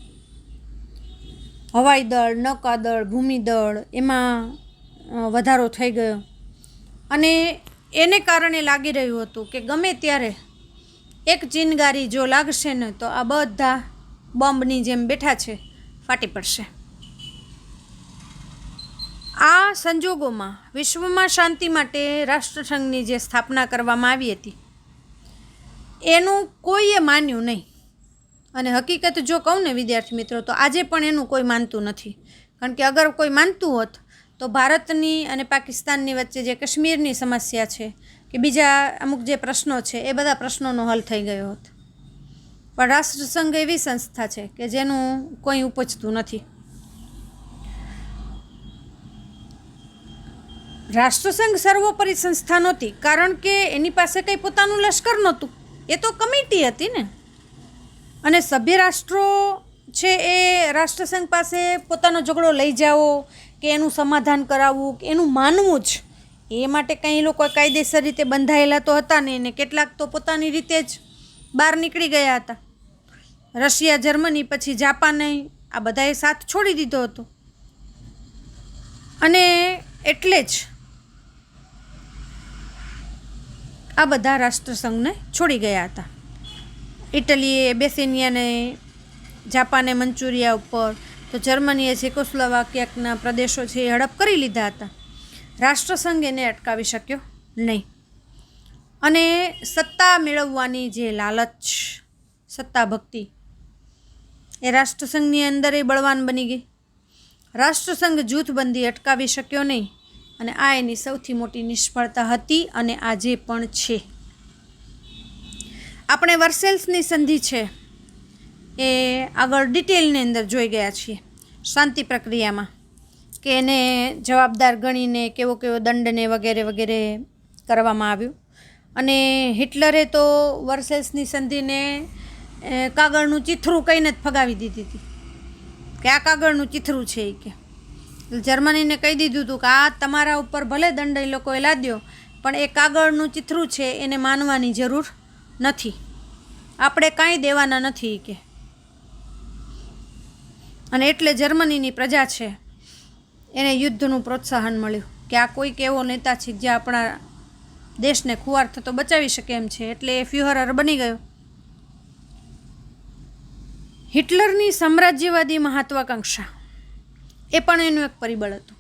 હવાઈ દળ, નૌકાદળ, ભૂમિદળ એમાં વધારો થઈ ગયો. અને એને કારણે લાગી રહ્યું હતું કે ગમે ત્યારે એક ચિનગારી જો લાગશે ને તો આ બધા બોમ્બની જેમ બેઠા છે ફાટી પડશે. આ સંજોગોમાં વિશ્વમાં શાંતિ માટે રાષ્ટ્રસંઘની જે સ્થાપના કરવામાં આવી હતી એનું કોઈએ માન્યું નહીં. અને હકીકત જો કહું ને વિદ્યાર્થી મિત્રો, તો આજે પણ એનું કોઈ માનતું નથી. કારણ કે અગર કોઈ માનતું હોત તો ભારતની અને પાકિસ્તાનની વચ્ચે જે કાશ્મીરની સમસ્યા છે કે બીજા અમુક જે પ્રશ્નો છે એ બધા પ્રશ્નોનો હલ થઈ ગયો હોત. પણ રાષ્ટ્રસંઘ એવી સંસ્થા છે કે જેનું કોઈ ઉપજતું નથી. રાષ્ટ્રસંઘ સર્વોપરી સંસ્થા નહોતી કારણ કે એની પાસે કંઈ પોતાનું લશ્કર નહોતું. એ તો કમિટી હતી ને. અને સભ્ય રાષ્ટ્રો છે એ રાષ્ટ્રસંઘ પાસે પોતાનો ઝઘડો લઈ જાવો કે એનું સમાધાન કરાવવું કે એનું માનવું જ, એ માટે કંઈ લોકો કાયદેસર રીતે બંધાયેલા તો હતા નહીં. ને કેટલાક તો પોતાની રીતે જ બહાર નીકળી ગયા હતા. રશિયા, જર્મની, પછી જાપાને આ બધાએ સાથ છોડી દીધો હતો. અને એટલે જ આ બધા રાષ્ટ્રસંઘને છોડી ગયા હતા. ઇટલીએ બેસેનિયાને, જાપાને મંચુરિયા ઉપર, તો જર્મનીએ ચેકોસ્લોવાકિયાના પ્રદેશો છે એ હડપ કરી લીધા હતા. રાષ્ટ્રસંઘ એને અટકાવી શક્યો નહીં. અને સત્તા મેળવવાની જે લાલચ, સત્તા ભક્તિ, એ રાષ્ટ્રસંઘની અંદર એ બળવાન બની ગઈ. રાષ્ટ્રસંઘ જૂથબંધી અટકાવી શક્યો નહીં. અને આ એની સૌથી મોટી નિષ્ફળતા હતી અને આજે પણ છે. આપણે વર્સેલ્સની સંધિ છે એ આગળ ડિટેલની અંદર જોઈ ગયા છીએ શાંતિ પ્રક્રિયામાં, કે એને જવાબદાર ગણીને કેવો દંડને વગેરે વગેરે કરવામાં આવ્યું. અને હિટલરે તો વર્સેલ્સની સંધિને કાગળનું ચીથરું કહીને જ ફગાવી દીધી હતી કે આ કાગળનું ચીથરું છે એ. કે જર્મનીને કહી દીધું હતું કે આ તમારા ઉપર ભલે દંડ એ લોકોએ લાદ્યો પણ એ કાગળનું ચીથરું છે એને માનવાની જરૂર નથી, આપણે કાંઈ દેવાના નથી કે. અને એટલે જર્મનીની પ્રજા છે એને યુદ્ધનું પ્રોત્સાહન મળ્યું કે આ કોઈક એવો નેતા છે જે આપણા દેશને ખુવાર થતો બચાવી શકે એમ છે. એટલે એ ફ્યુહરર બની ગયો. હિટલરની સામ્રાજ્યવાદી મહત્વાકાંક્ષા એ પણ એનું એક પરિબળ હતું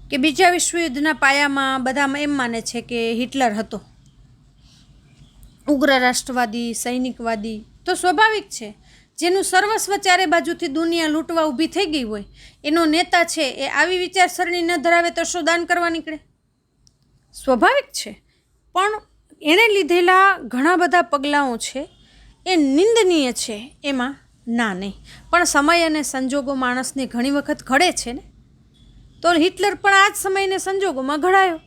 કે બીજા વિશ્વયુદ્ધના પાયામાં બધા એમ માને છે કે હિટલર હતો ઉગ્ર રાષ્ટ્રવાદી, સૈનિકવાદી. તો સ્વાભાવિક છે, જેનું સર્વસ્વ ચારે બાજુથી દુનિયા લૂંટવા ઊભી થઈ ગઈ હોય એનો નેતા છે એ આવી વિચારસરણી ન ધરાવે તો શું દાન કરવા નીકળે? સ્વાભાવિક છે. પણ એણે લીધેલા ઘણા બધા પગલાઓ છે એ નિંદનીય છે, એમાં ના નહીં. પણ સમય અને સંજોગો માણસને ઘણી વખત ઘડે છે ને, તો હિટલર પણ આ જ સમયને સંજોગોમાં ઘડાયો.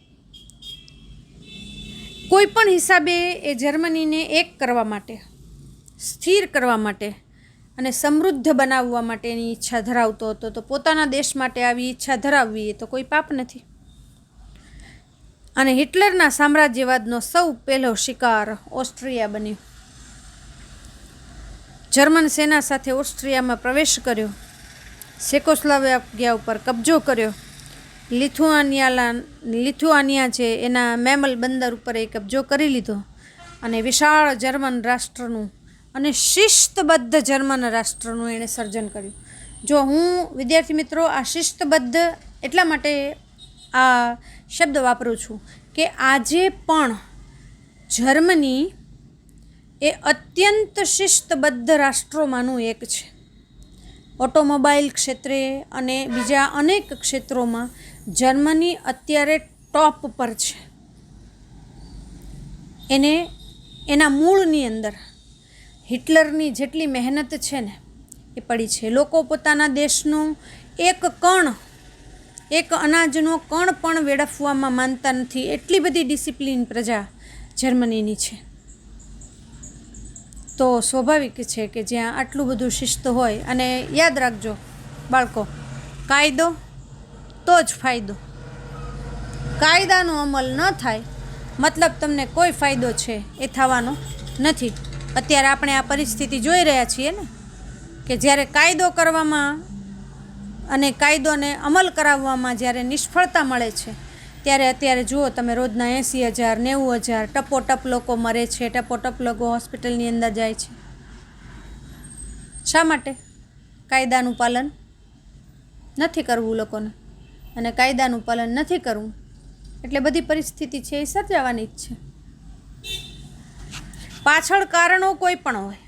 કોઈ પણ હિસાબે એ જર્મનીને એક કરવા માટે, સ્થિર કરવા માટે અને સમૃદ્ધ બનાવવા માટેની ઈચ્છા ધરાવતો હતો, તો પોતાના દેશ માટે આવી ઈચ્છા ધરાવવી એ તો કોઈ પાપ નથી. અને હિટલરના સામ્રાજ્યવાદનો સૌ પહેલો શિકાર ઓસ્ટ્રિયા બન્યું. જર્મન સેના સાથે ઓસ્ટ્રિયામાં પ્રવેશ કર્યો, ચેકોસ્લોવાકિયા ઉપર કબજો કર્યો, લિથુઆનિયા છે એના મેમલ બંદર ઉપર એ કબજો કરી લીધો અને વિશાળ જર્મન રાષ્ટ્રનું અને શિસ્તબદ્ધ જર્મન રાષ્ટ્રનું એણે સર્જન કર્યું. જો હું વિદ્યાર્થી મિત્રો આ શિસ્તબદ્ધ એટલા માટે આ શબ્દ વાપરું છું કે આજે પણ જર્મની એ અત્યંત શિસ્તબદ્ધ રાષ્ટ્રોમાંનું એક છે. ઓટોમોબાઈલ ક્ષેત્રે અને બીજા અનેક ક્ષેત્રોમાં જર્મની અત્યારે ટોપ પર છે. એના મૂળની અંદર હિટલરની જેટલી મહેનત છે ને એ પડી છે. લોકો પોતાના દેશનો એક અનાજનો કણ પણ વેડફવામાં માનતા નથી. એટલી બધી ડિસિપ્લિન પ્રજા જર્મનીની છે. તો સ્વાભાવિક છે કે જ્યાં આટલું બધું શિસ્ત હોય, અને યાદ રાખજો બાળકો, કાયદો તો જ ફાયદો. કાયદાનો અમલ ન થાય મતલબ તમને કોઈ ફાયદો છે એ થવાનો નથી. અત્યારે આપણે આ પરિસ્થિતિ જોઈ રહ્યા છીએ ને કે જ્યારે કાયદો કરવામાં અને કાયદોને અમલ કરાવવામાં જ્યારે નિષ્ફળતા મળે છે, ત્યારે અત્યારે જુઓ તમે રોજના 80,000 90,000 ટપોટપ લોકો મરે છે, ટપોટપ લોકો હોસ્પિટલની અંદર જાય છે. શા માટે? કાયદાનું પાલન નથી કરવું લોકોને, અને કાયદાનું પાલન નથી કરવું એટલે બધી પરિસ્થિતિ છે એ સર્જાવાની જ છે. પાછળ કારણો કોઈ પણ હોય,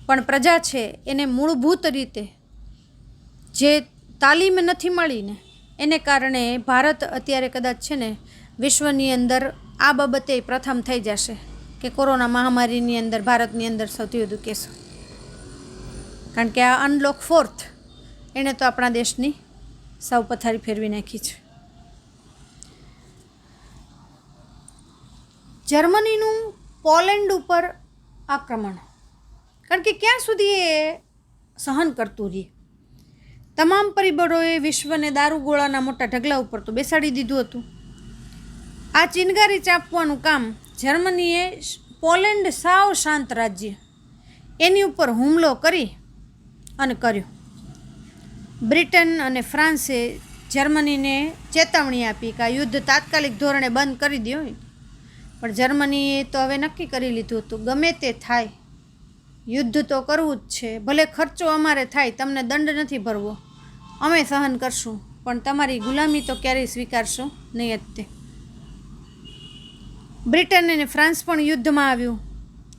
પણ પ્રજા છે એને મૂળભૂત રીતે જે તાલીમ નથી મળીને એને કારણે ભારત અત્યારે કદાચ છે ને વિશ્વની અંદર આ બાબતે પ્રથમ થઈ જશે કે કોરોના મહામારીની અંદર ભારતની અંદર સૌથી વધુ કેસો. કારણ કે આ અનલોક 4th એણે તો આપણા દેશની સાવ પથારી ફેરવી નાખી છે. જર્મનીનું પોલેન્ડ ઉપર આક્રમણ, કારણ કે ક્યાં સુધી એ સહન કરતું રહે. તમામ પરિબળોએ વિશ્વને દારૂગોળાના મોટા ઢગલા ઉપર તો બેસાડી દીધું હતું. આ ચિનગારી ચાંપવાનું કામ જર્મનીએ પોલેન્ડ સાવ શાંત રાજ્ય એની ઉપર હુમલો કરી અને કર્યો. બ્રિટન અને ફ્રાન્સે જર્મનીને ચેતવણી આપી કે આ યુદ્ધ તાત્કાલિક ધોરણે બંધ કરી દો, પણ જર્મનીએ તો હવે નક્કી કરી લીધું હતું ગમે તે થાય યુદ્ધ તો કરવું જ છે. ભલે ખર્ચો અમારે થાય, તમને દંડ નથી ભરવો, અમે સહન કરશું, પણ તમારી ગુલામી તો ક્યારેય સ્વીકારશું નહીં જ તે. બ્રિટન અને ફ્રાન્સ પણ યુદ્ધમાં આવ્યું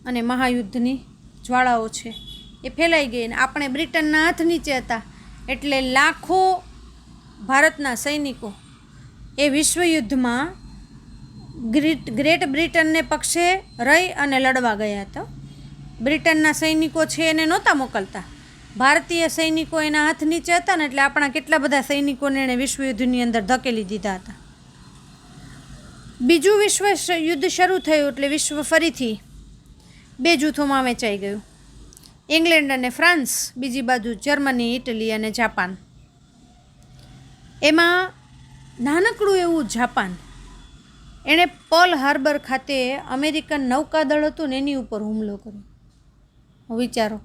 અને મહાયુદ્ધની જ્વાળાઓ છે એ ફેલાઈ ગઈ. અને આપણે બ્રિટનના હાથ નીચે હતા એટલે લાખો ભારતના સૈનિકો એ વિશ્વયુદ્ધમાં ગ્રેટ બ્રિટનને પક્ષે રહી અને લડવા ગયા હતા. બ્રિટનના સૈનિકો છે એને નહોતા મોકલતા, ભારતીય સૈનિકો એના હાથ નીચે હતા ને એટલે આપણા કેટલા બધા સૈનિકોને એણે વિશ્વયુદ્ધની અંદર ધકેલી દીધા હતા. બીજું વિશ્વ યુદ્ધ શરૂ થયું એટલે વિશ્વ ફરીથી બે જૂથોમાં વહેંચાઈ ગયું. ઇંગ્લેન્ડ અને ફ્રાન્સ, બીજી બાજુ જર્મની, ઇટલી અને જાપાન. એમાં નાનકડું એવું જાપાન, એણે પર્લ હાર્બર ખાતે અમેરિકન નૌકાદળ હતું ને એની ઉપર હુમલો કર્યો. વિચારો,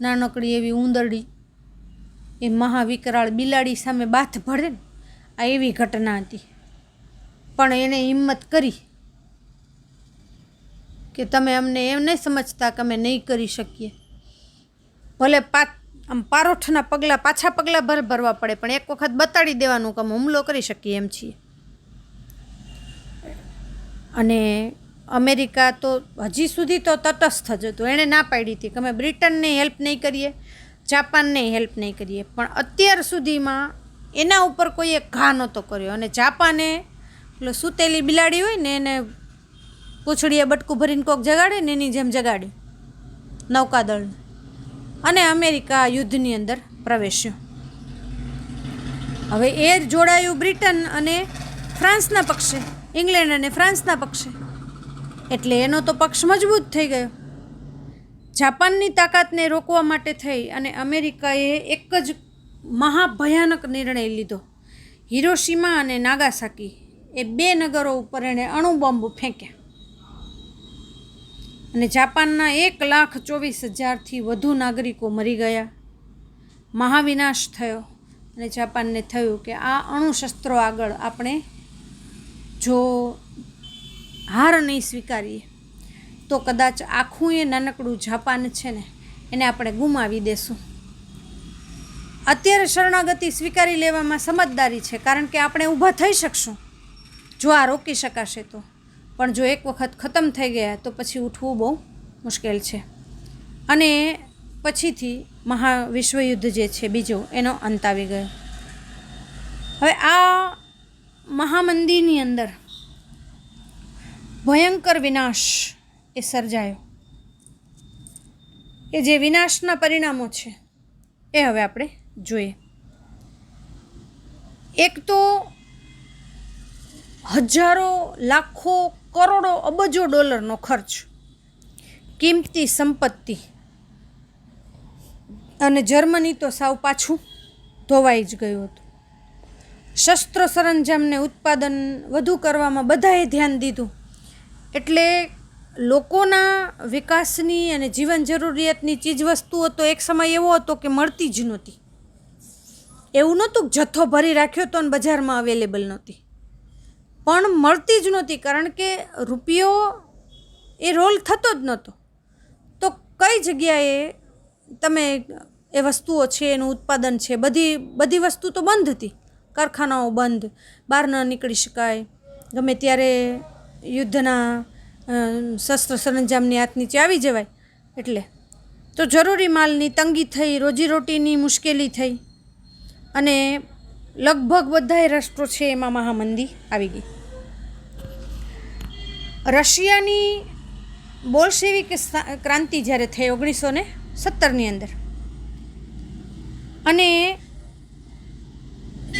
નાનકડી એવી ઉંદરડી એ મહાવિકરાળ બિલાડી સામે બાથ ભળે ને, આ એવી ઘટના હતી. પણ એણે હિંમત કરી કે તમે અમને એમ નહીં સમજતા કે અમે નહીં કરી શકીએ. ભલે આમ પારોઠના પગલાં, પાછા પગલાં ભરવા પડે, પણ એક વખત બતાડી દેવાનું કે અમે હુમલો કરી શકીએ એમ છીએ. અને અમેરિકા તો હજી સુધી તો તટસ્થ જ હતું, એણે ના પાડી હતી કે અમે બ્રિટનને હેલ્પ નહીં કરીએ, જાપાનને હેલ્પ નહીં કરીએ. પણ અત્યાર સુધીમાં એના ઉપર કોઈએ ઘા નહોતો કર્યો. અને જાપાને પેલો સૂતેલી બિલાડી હોય ને એને પૂંછડીએ બટકું ભરીને કોક જગાડે ને એની જેમ જગાડ્યું નૌકાદળને. અને અમેરિકા યુદ્ધની અંદર પ્રવેશ્યો. હવે એ જોડાયું બ્રિટન અને ફ્રાન્સના પક્ષે, ઇંગ્લેન્ડ અને ફ્રાન્સના પક્ષે, એટલે એનો તો પક્ષ મજબૂત થઈ ગયો. જાપાનની તાકાતને રોકવા માટે થઈ અને અમેરિકાએ એક જ મહાભયાનક નિર્ણય લીધો. હિરોશીમા અને નાગાસાકી એ 2 નગરો ઉપર એણે અણુબોમ્બ ફેંક્યા અને જાપાનના 1,24,000થી વધુ નાગરિકો મરી ગયા. મહાવિનાશ થયો અને જાપાનને થયું કે આ અણુશસ્ત્રો આગળ આપણે જો હાર નહીં સ્વીકારીએ તો કદાચ આખું એ નાનકડું જાપાન છે ને એને આપણે ગુમાવી દેશું. અત્યારે શરણાગતિ સ્વીકારી લેવામાં સમજદારી છે, કારણ કે આપણે ઊભા થઈ શકશું જો આ રોકી શકાશે તો, પણ જો એક વખત ખતમ થઈ ગયા તો પછી ઉઠવું બહુ મુશ્કેલ છે. અને પછીથી મહાવિશ્વયુદ્ધ જે છે બીજો એનો અંત આવી ગયો. હવે આ મહામંદીની અંદર ભયંકર વિનાશ એ સર્જાયો. એ જે વિનાશના પરિણામો છે એ હવે આપણે જોઈએ. એક તો હજારો, લાખો, કરોડો, અબજો ડોલરનો ખર્ચ, કિંમતી સંપત્તિ, અને જર્મની તો સાવ પાછું ધોવાઈ જ ગયું હતું. શસ્ત્ર સરંજામને ઉત્પાદન વધુ કરવામાં બધાએ ધ્યાન દીધું, એટલે લોકોના વિકાસની અને જીવન જરૂરિયાતની ચીજવસ્તુઓ તો એક સમય એવો હતો કે મળતી જ નહોતી. એવું નહોતું કે જથ્થો ભરી રાખ્યો તો અને બજારમાં અવેલેબલ નહોતી, પણ મળતી જ નહોતી, કારણ કે રૂપિયો એ રોલ થતો જ નહોતો. તો કઈ જગ્યાએ તમે એ વસ્તુઓ છે એનું ઉત્પાદન છે, બધી વસ્તુ તો બંધ હતી, કારખાનાઓ બંધ, બહાર ન નીકળી શકાય, ગમે ત્યારે યુદ્ધના શસ્ત્ર સરંજામની હાથ નીચે આવી જવાય, એટલે તો જરૂરી માલની તંગી થઈ, રોજીરોટીની મુશ્કેલી થઈ અને લગભગ બધાય રાષ્ટ્રો છે એમાં મહામંદી આવી ગઈ. રશિયાની બોલ્શેવિક ક્રાંતિ જ્યારે થઈ 1917ની અંદર, અને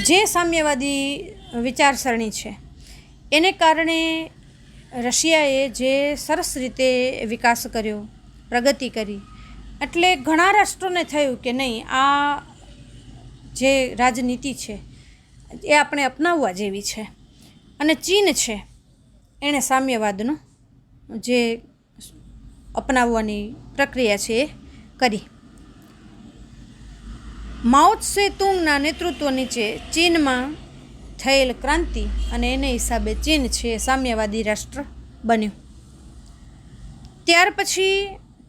જે સામ્યવાદી વિચારસરણી છે એને કારણે રશિયાએ જે સરસ રીતે વિકાસ કર્યો, પ્રગતિ કરી, એટલે ઘણા રાષ્ટ્રોને થયું કે નહીં, આ જે રાજનીતિ છે એ આપણે અપનાવવા જેવી છે. અને ચીન છે એણે સામ્યવાદનું જે અપનાવવાની પ્રક્રિયા છે એ કરી. માઓ ત્સે તુંગના નેતૃત્વ નીચે ચીનમાં થયેલ ક્રાંતિ અને એને હિસાબે ચીન છે એ સામ્યવાદી રાષ્ટ્ર બન્યું. ત્યાર પછી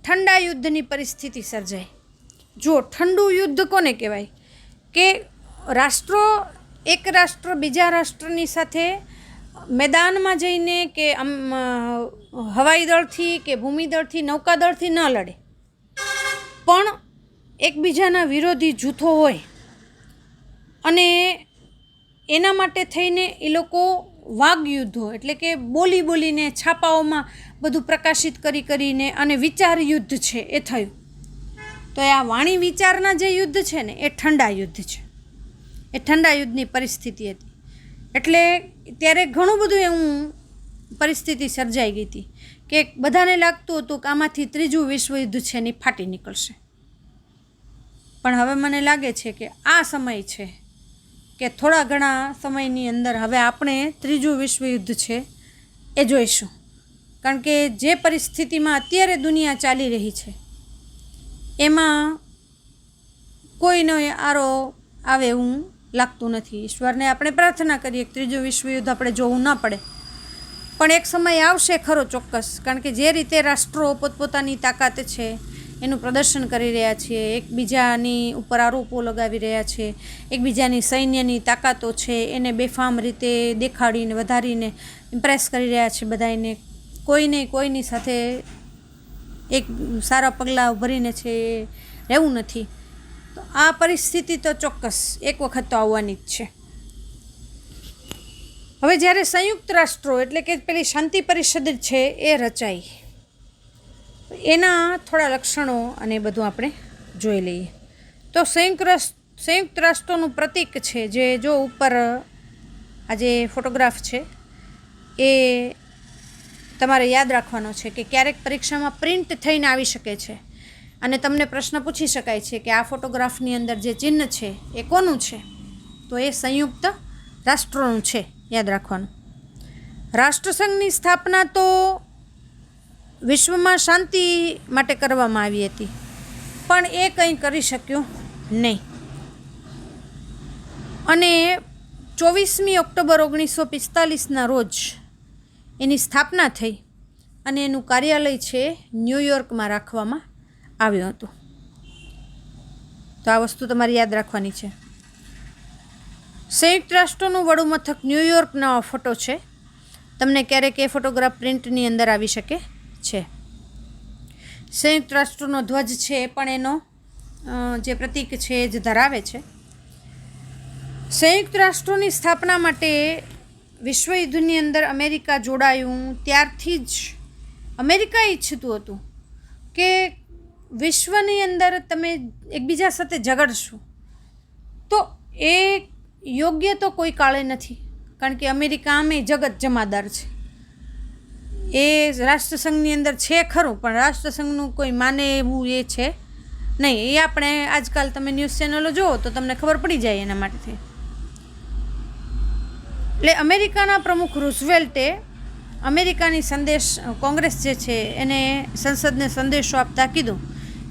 ઠંડા યુદ્ધની પરિસ્થિતિ સર્જાઈ. જો ઠંડુ યુદ્ધ કોને કહેવાય કે રાષ્ટ્રો, એક રાષ્ટ્ર બીજા રાષ્ટ્રની સાથે મેદાનમાં જઈને કે હવાઈ દળથી કે ભૂમિદળથી, નૌકાદળથી ન લડે, પણ એકબીજાના વિરોધી જૂથો હોય અને એના માટે થઈને એ લોકો વાગયુદ્ધો, એટલે કે બોલીને છાપાઓમાં બધું પ્રકાશિત કરીને અને વિચાર યુદ્ધ છે એ થયું. તો આ વાણી વિચારના જે યુદ્ધ છે ને એ ઠંડા યુદ્ધ છે, એ ઠંડા યુદ્ધની પરિસ્થિતિ હતી. એટલે ત્યારે ઘણું બધું એવું પરિસ્થિતિ સર્જાઈ ગઈ હતી કે બધાને લાગતું હતું કે આમાંથી ત્રીજું વિશ્વયુદ્ધ છે ને ફાટી નીકળશે. પણ હવે મને લાગે છે કે આ સમય છે કે થોડા ઘણા સમયની અંદર હવે આપણે ત્રીજું વિશ્વયુદ્ધ છે એ જોઈશું. કારણ કે જે પરિસ્થિતિમાં અત્યારે દુનિયા ચાલી રહી છે એમાં કોઈનો આરો આવે એવું લાગતું નથી. ઈશ્વરને આપણે પ્રાર્થના કરીએ કે ત્રીજું વિશ્વયુદ્ધ આપણે જોવું ન પડે, પણ એક સમય આવશે ખરો ચોક્કસ. કારણ કે જે રીતે રાષ્ટ્રો પોતપોતાની તાકાત છે એનું પ્રદર્શન કરી રહ્યા છે, એકબીજાની ઉપર આરોપો લગાવી રહ્યા છે, એકબીજાની સૈન્યની તાકાતો છે એને બેફામ રીતે દેખાડીને વધારીને ઇમ્પ્રેસ કરી રહ્યા છે બધાને. કોઈની સાથે એક સારા પગલાં ભરીને છે રહેવું નથી. તો આ પરિસ્થિતિ તો ચોક્કસ એક વખત તો આવવાની જ છે. હવે જ્યારે સંયુક્ત રાષ્ટ્રો એટલે કે પેલી શાંતિ પરિષદ છે એ રચાઈ, એના થોડા લક્ષણો અને બધું આપણે જોઈ લઈએ. તો સંયુક્ત રાષ્ટ્રોનું પ્રતીક છે જે જો ઉપર આ જે ફોટોગ્રાફ છે એ તમારે યાદ રાખવાનો છે કે ક્યારેક પરીક્ષામાં પ્રિન્ટ થઈને આવી શકે છે. અને તમને પ્રશ્ન પૂછી શકાય છે કે આ ફોટોગ્રાફની અંદર જે ચિહ્ન છે એ કોનું છે, તો એ સંયુક્ત રાષ્ટ્રોનું છે, યાદ રાખવાનું. રાષ્ટ્રસંઘની સ્થાપના તો વિશ્વમાં શાંતિ માટે કરવામાં આવી હતી, પણ એ કંઈ કરી શક્યો નહીં. અને 24મી ઓક્ટોબર 1945ના રોજ એની સ્થાપના થઈ અને એનું કાર્યાલય છે ન્યૂયોર્કમાં રાખવામાં આવ્યું હતું. તો આ વસ્તુ તમારે યાદ રાખવાની છે. સંયુક્ત રાષ્ટ્રોનું વડું મથક ન્યૂયોર્કનો ફોટો છે. તમને ક્યારેક એ ફોટોગ્રાફ પ્રિન્ટની અંદર આવી શકે છે. સંયુક્ત રાષ્ટ્રનો ધ્વજ છે એ પણ એનો જે પ્રતીક છે એ જ ધરાવે છે. સંયુક્ત રાષ્ટ્રોની સ્થાપના માટે વિશ્વ યુદ્ધની અંદર અમેરિકા જોડાયું ત્યારથી જ અમેરિકા ઈચ્છતું હતું કે વિશ્વની અંદર તમે એકબીજા સાથે ઝઘડશો તો એ યોગ્ય તો કોઈ કાળે નથી, કારણ કે અમેરિકા આમે જગત જમાદાર છે. એ રાષ્ટ્રસંઘની અંદર છે ખરું, પણ રાષ્ટ્રસંઘનું કોઈ માને એવું એ છે નહીં. એ આપણે આજકાલ તમે ન્યૂઝ ચેનલો જુઓ તો તમને ખબર પડી જાય એના માટેથી. એટલે અમેરિકાના પ્રમુખ રૂઝવેલ્ટે અમેરિકાની કોંગ્રેસ જે છે એને સંસદને સંદેશો આપતા કીધું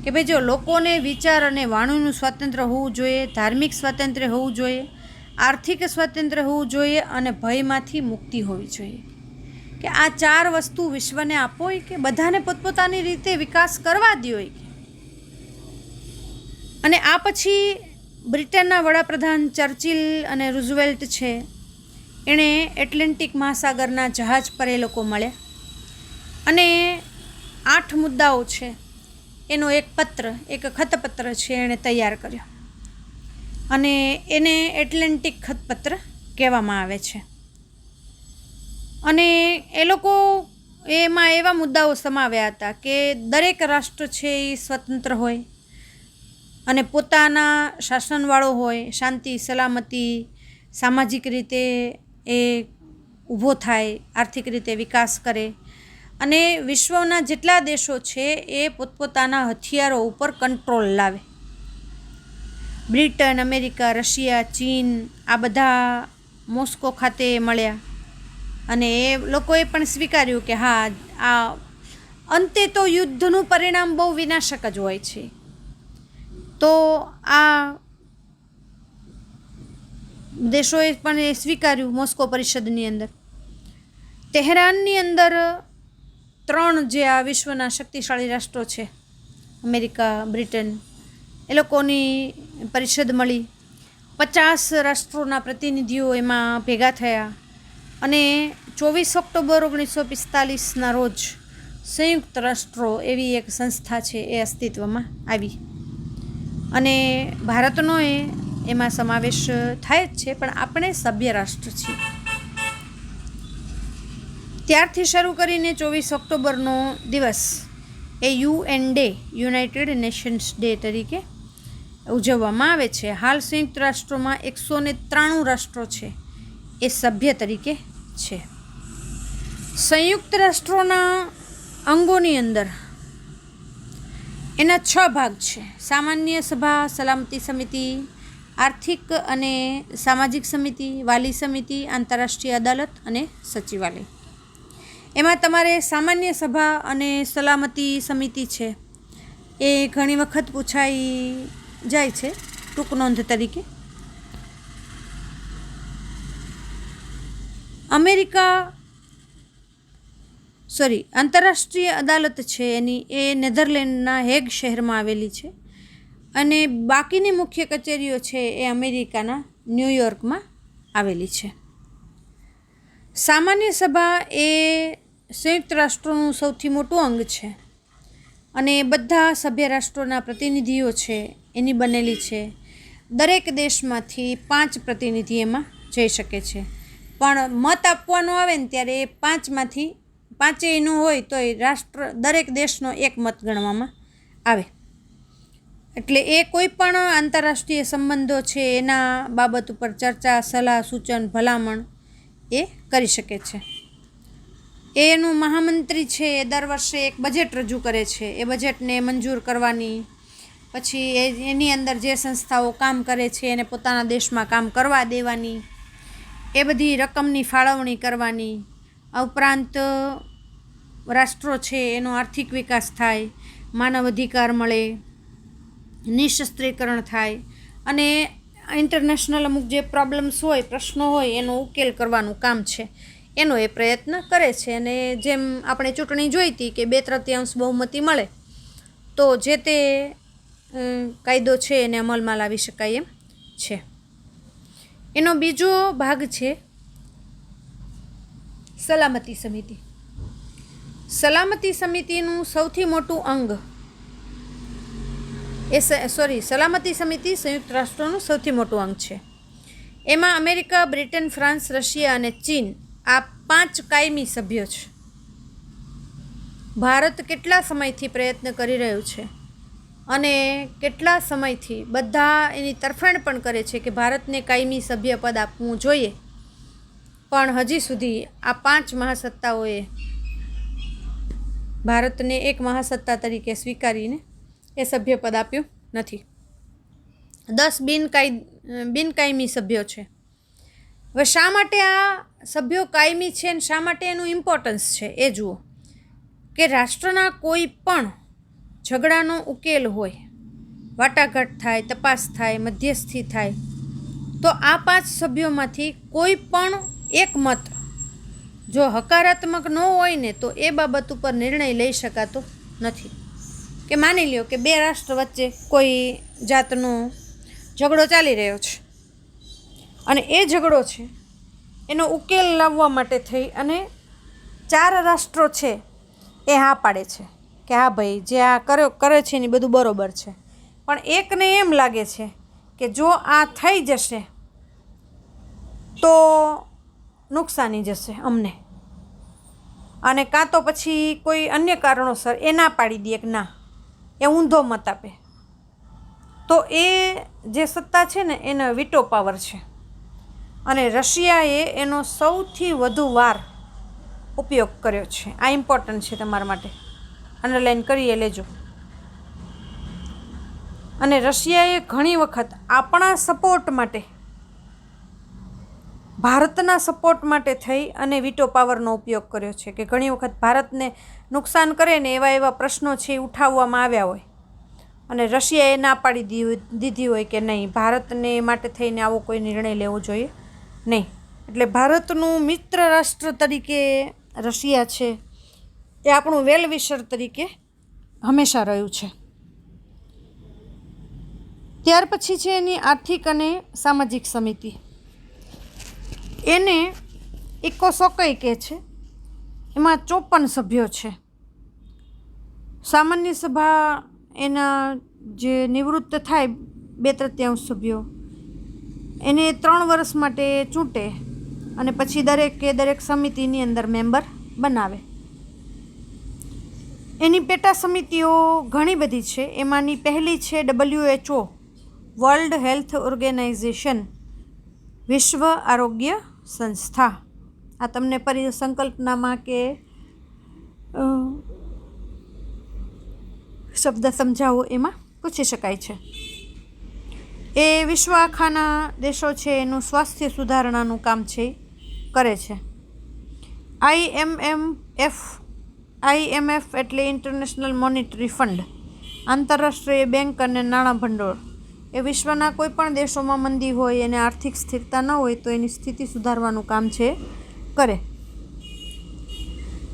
કે ભાઈ જો લોકોને વિચાર અને વાણીનું સ્વાતંત્ર્ય હોવું જોઈએ, ધાર્મિક સ્વાતંત્ર્ય હોવું જોઈએ, આર્થિક સ્વાતંત્ર્ય હોવું જોઈએ અને ભયમાંથી મુક્તિ હોવી જોઈએ. કે આ 4 વસ્તુ વિશ્વને આપો હોય કે બધાને પોતપોતાની રીતે વિકાસ કરવા દો હોય. અને આ પછી બ્રિટનના વડાપ્રધાન ચર્ચિલ અને રૂઝવેલ્ટ છે એણે એટલાન્ટિક મહાસાગરના જહાજ પર એ લોકો મળ્યા અને 8 મુદ્દાઓ છે એનો એક ખતપત્ર છે એણે તૈયાર કર્યો અને એને એટલાન્ટિક ખતપત્ર કહેવામાં આવે છે. અને એ લોકો એમાં એવા મુદ્દાઓ સમાવ્યા હતા કે દરેક રાષ્ટ્ર છે એ સ્વતંત્ર હોય અને પોતાના શાસનવાળો હોય, શાંતિ સલામતી સામાજિક રીતે એ ઊભો થાય, આર્થિક રીતે વિકાસ કરે અને વિશ્વના જેટલા દેશો છે એ પોતપોતાના હથિયારો ઉપર કંટ્રોલ લાવે. બ્રિટન, અમેરિકા, રશિયા, ચીન આ બધા મોસ્કો ખાતે મળ્યા અને એ લોકોએ પણ સ્વીકાર્યું કે હા, આ અંતે તો યુદ્ધનું પરિણામ બહુ વિનાશક જ હોય છે. તો આ દેશોએ પણ એ સ્વીકાર્યું મોસ્કો પરિષદની અંદર. તેહરાનની અંદર 3 જે આ વિશ્વના શક્તિશાળી રાષ્ટ્રો છે અમેરિકા, બ્રિટન, એ લોકોની પરિષદ મળી. 50 રાષ્ટ્રોના પ્રતિનિધિઓ એમાં ભેગા થયા અને 24 ઓક્ટોબર 1945ના રોજ સંયુક્ત રાષ્ટ્રો એવી એક સંસ્થા છે એ અસ્તિત્વમાં આવી અને ભારતનો એમાં સમાવેશ થાય જ છે, પણ આપણે સભ્ય રાષ્ટ્ર છીએ. ત્યારથી શરૂ કરીને 24 ઓક્ટોબરનો દિવસ એ UN day, United Nations day તરીકે ઉજવવામાં આવે છે. હાલ સંયુક્ત રાષ્ટ્રોમાં 193 રાષ્ટ્રો છે એ સભ્ય તરીકે છે. સંયુક્ત રાષ્ટ્રોના અંગોની અંદર એના 6 ભાગ છે: સામાન્ય સભા, સલામતી સમિતિ, આર્થિક અને સામાજિક સમિતિ, વાલી સમિતિ, આંતરરાષ્ટ્રીય અદાલત અને સચિવાલય. એમાં તમારે સામાન્ય સભા અને સલામતી સમિતિ છે એ ઘણી વખત પૂછાઈ જાય છે ટૂંક નોંધ તરીકે. આંતરરાષ્ટ્રીય અદાલત છે એની એ નેધરલેન્ડના હેગ શહેરમાં આવેલી છે અને બાકીની મુખ્ય કચેરીઓ છે એ અમેરિકાના ન્યૂયોર્કમાં આવેલી છે. સામાન્ય સભા એ સંયુક્ત રાષ્ટ્રોનું સૌથી મોટું અંગ છે અને બધા સભ્ય રાષ્ટ્રોના પ્રતિનિધિઓ છે એની બનેલી છે. દરેક દેશમાંથી 5 પ્રતિનિધિ એમાં જઈ શકે છે, પણ મત આપવાનો આવે ને ત્યારે એ 5માંથી 5 હોય તો એ દરેક દેશનો એક મત ગણવામાં આવે. એટલે એ કોઈ પણ આંતરરાષ્ટ્રીય સંબંધો છે એના બાબત ઉપર ચર્ચા, સલાહ, સૂચન, ભલામણ એ કરી શકે છે. એનું મહામંત્રી છે એ દર વર્ષે એક બજેટ રજૂ કરે છે. એ બજેટને મંજૂર કરવાની, પછી એની અંદર જે સંસ્થાઓ કામ કરે છે એને પોતાના દેશમાં કામ કરવા દેવાની, એ બધી રકમની ફાળવણી કરવાની. આ ઉપરાંત રાષ્ટ્રો છે એનો આર્થિક વિકાસ થાય, માનવ અધિકાર મળે, નિઃશસ્ત્રીકરણ થાય અને ઇન્ટરનેશનલ અમુક જે પ્રોબ્લેમ્સ હોય, પ્રશ્નો હોય એનો ઉકેલ કરવાનું કામ છે એનો એ પ્રયત્ન કરે છે. અને જેમ આપણે ચૂંટણી જોઈ હતી કે 2/3 બહુમતી મળે તો જે તે કાયદો છે એને અમલમાં લાવી શકાય એમ છે. એનો બીજો ભાગ છે સલામતી સમિતિ. સલામતી સમિતિનું સૌથી મોટું અંગ સલામતી સમિતિ સંયુક્ત રાષ્ટ્રોનું સૌથી મોટું અંગ છે. એમાં અમેરિકા, બ્રિટન, ફ્રાન્સ, રશિયા અને ચીન આ 5 કાયમી સભ્યો છે. ભારત કેટલા સમયથી પ્રયત્ન કરી રહ્યું છે અને કેટલા સમયથી બધા એની તરફેણ પણ કરે છે કે ભારતને કાયમી સભ્ય પદ આપવું જોઈએ, પણ હજી સુધી આ 5 મહાસત્તાઓએ ભારતને એક મહાસત્તા તરીકે સ્વીકારીને એ સભ્યપદ આપ્યું નથી. 10 બિનકાયમી સભ્યો છે. હવે શા માટે આ સભ્યો કાયમી છે અને શા માટે એનું ઇમ્પોર્ટન્સ છે એ જુઓ કે રાષ્ટ્રના કોઈ પણ ઝઘડાનો ઉકેલ હોય, વાટાઘાટ થાય, તપાસ થાય, મધ્યસ્થી થાય, તો આ 5 સભ્યોમાંથી કોઈ પણ એક મત જો હકારાત્મક ન હોય ને તો એ બાબત ઉપર નિર્ણય લઈ શકાતો નથી. કે માની લ્યો કે 2 રાષ્ટ્ર વચ્ચે કોઈ જાતનો ઝઘડો ચાલી રહ્યો છે અને એ ઝઘડો છે એનો ઉકેલ લાવવા માટે થઈ અને 4 રાષ્ટ્રો છે એ હા પાડે છે કે હા ભાઈ જે આ કરે છે ને બધું બરોબર છે, પણ એકને એમ લાગે છે કે જો આ થઈ જશે તો નુકસાની જશે અમને, અને કાં તો પછી કોઈ અન્ય કારણોસર એ ના પાડી દે કે ના, એ ઊંધો મત આપે, તો એ જે સત્તા છે ને એનો વીટો પાવર છે. અને રશિયાએ એનો સૌથી વધુ વાર ઉપયોગ કર્યો છે. આ ઇમ્પોર્ટન્ટ છે તમારા માટે, અંડરલાઈન કરીએ લેજો. અને રશિયાએ ઘણી વખત આપણા સપોર્ટ માટે, ભારતના સપોર્ટ માટે થઈ અને વીટો પાવરનો ઉપયોગ કર્યો છે કે ઘણી વખત ભારતને નુકસાન કરે ને એવા પ્રશ્નો છે એ ઉઠાવવામાં આવ્યા હોય અને રશિયાએ ના પાડી દીધી હોય કે નહીં, ભારતને માટે થઈને આવો કોઈ નિર્ણય લેવો જોઈએ નહીં. એટલે ભારતનું મિત્ર રાષ્ટ્ર તરીકે રશિયા છે એ આપણું વેલ વિશર તરીકે હંમેશા રહ્યું છે. ત્યાર પછી છે એની આર્થિક અને સામાજિક સમિતિ. એને ઇકોસોકઈ કહે છે. એમાં 54 સભ્યો છે. સામાન્ય સભા એના જે નિવૃત્ત થાય 2/3 સભ્યો એને 3 વર્ષ માટે ચૂંટે અને પછી દરેક સમિતિની અંદર મેમ્બર બનાવે. એની પેટા સમિતિઓ ઘણી બધી છે. એમાંની પહેલી છે WHO, વર્લ્ડ હેલ્થ ઓર્ગેનાઇઝેશન, વિશ્વ આરોગ્ય સંસ્થા. આ તમને સંકલ્પનામાં કે શબ્દ સમજાવો એમાં પૂછી શકાય છે. એ વિશ્વ આખાના દેશો છે એનું સ્વાસ્થ્ય સુધારણાનું કામ છે કરે છે. IMF એટલે ઇન્ટરનેશનલ મોનિટરી ફંડ, આંતરરાષ્ટ્રીય બેંક અને નાણાં ભંડોળ એ વિશ્વના કોઈ પણ દેશોમાં મંદી હોય, એને આર્થિક સ્થિરતા ન હોય તો એની સ્થિતિ સુધારવાનું કામ છે કરે.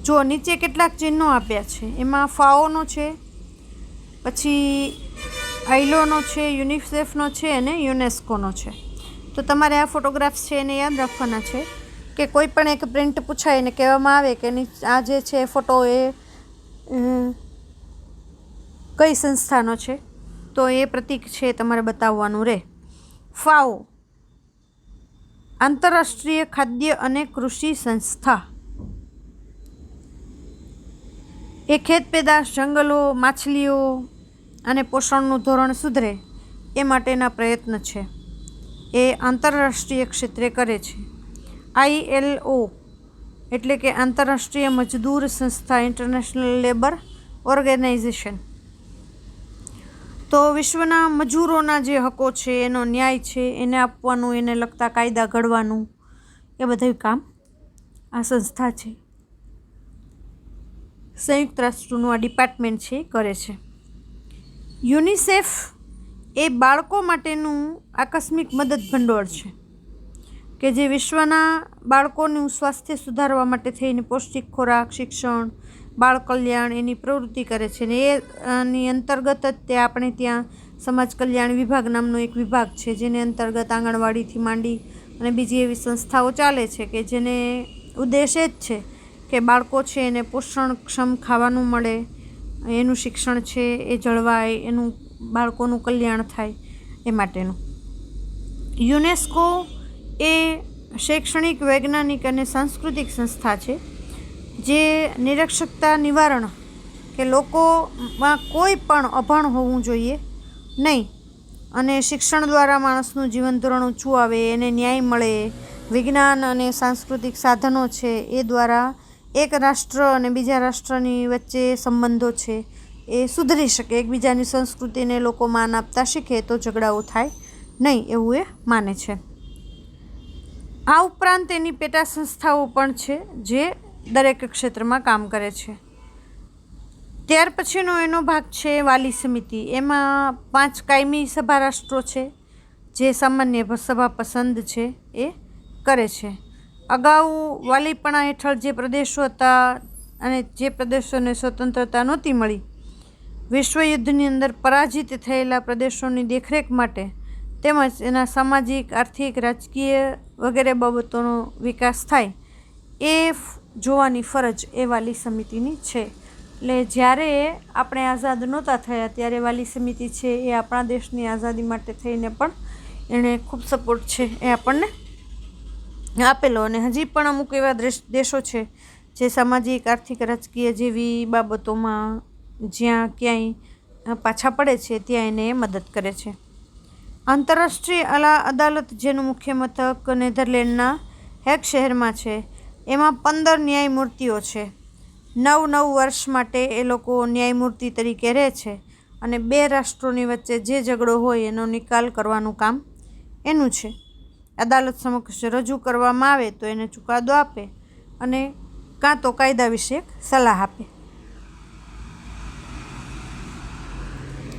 જો નીચે કેટલાક ચિહ્નો આપ્યા છે. એમાં ફાઓનો છે, પછી આઈલોનો છે, યુનિસેફનો છે અને યુનેસ્કોનો છે. તો તમારે આ ફોટોગ્રાફ્સ છે એને યાદ રાખવાના છે કે કોઈ પણ એક પ્રિન્ટ પૂછાય ને કહેવામાં આવે કે આ જે છે ફોટો એ કઈ સંસ્થાનો છે, તો એ પ્રતીક છે તમારે બતાવવાનું રહે. ફાઓ આંતરરાષ્ટ્રીય ખાદ્ય અને કૃષિ સંસ્થા. એ ખેત પેદાશ, જંગલો, માછલીઓ અને પોષણનું ધોરણ સુધરે એ માટેના પ્રયત્ન છે. એ આંતરરાષ્ટ્રીય ક્ષેત્રે કરે છે. ILO એટલે કે આંતરરાષ્ટ્રીય મજદૂર સંસ્થા, ઇન્ટરનેશનલ લેબર ઓર્ગેનાઇઝેશન. તો વિશ્વના મજૂરોના જે હકો છે, એનો ન્યાય છે, એને આપવાનું, એને લગતા કાયદા ઘડવાનું, એ બધું કામ આ સંસ્થા છે, સંયુક્ત રાષ્ટ્રનું આ ડિપાર્ટમેન્ટ છે, એ કરે છે. યુનિસેફ એ બાળકો માટેનું આકસ્મિક મદદ ભંડોળ છે કે જે વિશ્વના બાળકોનું સ્વાસ્થ્ય સુધારવા માટે થઈને પૌષ્ટિક ખોરાક, શિક્ષણ, બાળ કલ્યાણ એની પ્રવૃત્તિ કરે છે. ને એની અંતર્ગત જ તે આપણે ત્યાં સમાજ કલ્યાણ વિભાગ નામનો એક વિભાગ છે, જેને અંતર્ગત આંગણવાડીથી માંડી અને બીજી એવી સંસ્થાઓ ચાલે છે કે જેને ઉદ્દેશ જ છે કે બાળકો છે એને પોષણક્ષમ ખાવાનું મળે, એનું શિક્ષણ છે એ જળવાય, એનું બાળકોનું કલ્યાણ થાય એ માટેનું. યુનેસ્કો એ શૈક્ષણિક, વૈજ્ઞાનિક અને સાંસ્કૃતિક સંસ્થા છે જે નિરક્ષરતા નિવારણ કે લોકોમાં કોઈ પણ અભણ હોવું જોઈએ નહીં અને શિક્ષણ દ્વારા માણસનું જીવન ધોરણ ઊંચું આવે, એને ન્યાય મળે, વિજ્ઞાન અને સાંસ્કૃતિક સાધનો છે એ દ્વારા એક રાષ્ટ્ર અને બીજા રાષ્ટ્રની વચ્ચે સંબંધો છે એ સુધરી શકે, એકબીજાની સંસ્કૃતિને લોકો માન આપતા શીખે તો ઝઘડાઓ થાય નહીં, એવું એ માને છે. આ ઉપરાંત એની પેટા સંસ્થાઓ પણ છે જે દરેક ક્ષેત્રમાં કામ કરે છે. ત્યાર પછીનો એનો ભાગ છે વાલી સમિતિ. એમાં 5 કાયમી સભા રાષ્ટ્રો છે જે સામાન્ય સભા પસંદ છે એ કરે છે. અગાઉ વાલીપણા હેઠળ જે પ્રદેશો હતા અને જે પ્રદેશોને સ્વતંત્રતા નહોતી મળી, વિશ્વયુદ્ધની અંદર પરાજિત થયેલા પ્રદેશોની દેખરેખ માટે તેમજ એના સામાજિક, આર્થિક, રાજકીય વગેરે બાબતોનો વિકાસ થાય એ જોવાની ફરજ એ વાલી સમિતિની છે. એટલે જ્યારે આપણે આઝાદ નહોતા થયા ત્યારે વાલી સમિતિ છે એ આપણા દેશની આઝાદી માટે થઈને પણ એણે ખૂબ સપોર્ટ છે એ આપણને આપેલો. અને હજી પણ અમુક એવા દેશો છે જે સામાજિક, આર્થિક, રાજકીય જેવી બાબતોમાં જ્યાં ક્યાંય પાછા પડે છે ત્યાં એને મદદ કરે છે. આંતરરાષ્ટ્રીય અદાલત જેનું મુખ્ય મથક નેધરલેન્ડના હેગ શહેરમાં છે, એમાં 15 ન્યાયમૂર્તિઓ છે. 9 વર્ષ માટે એ લોકો ન્યાયમૂર્તિ તરીકે રહે છે અને 2 રાષ્ટ્રોની વચ્ચે જે ઝઘડો હોય એનો નિકાલ કરવાનું કામ એનું છે. અદાલત સમક્ષ રજૂ કરવામાં આવે તો એને ચુકાદો આપે અને કાં તો કાયદા વિશે સલાહ આપે.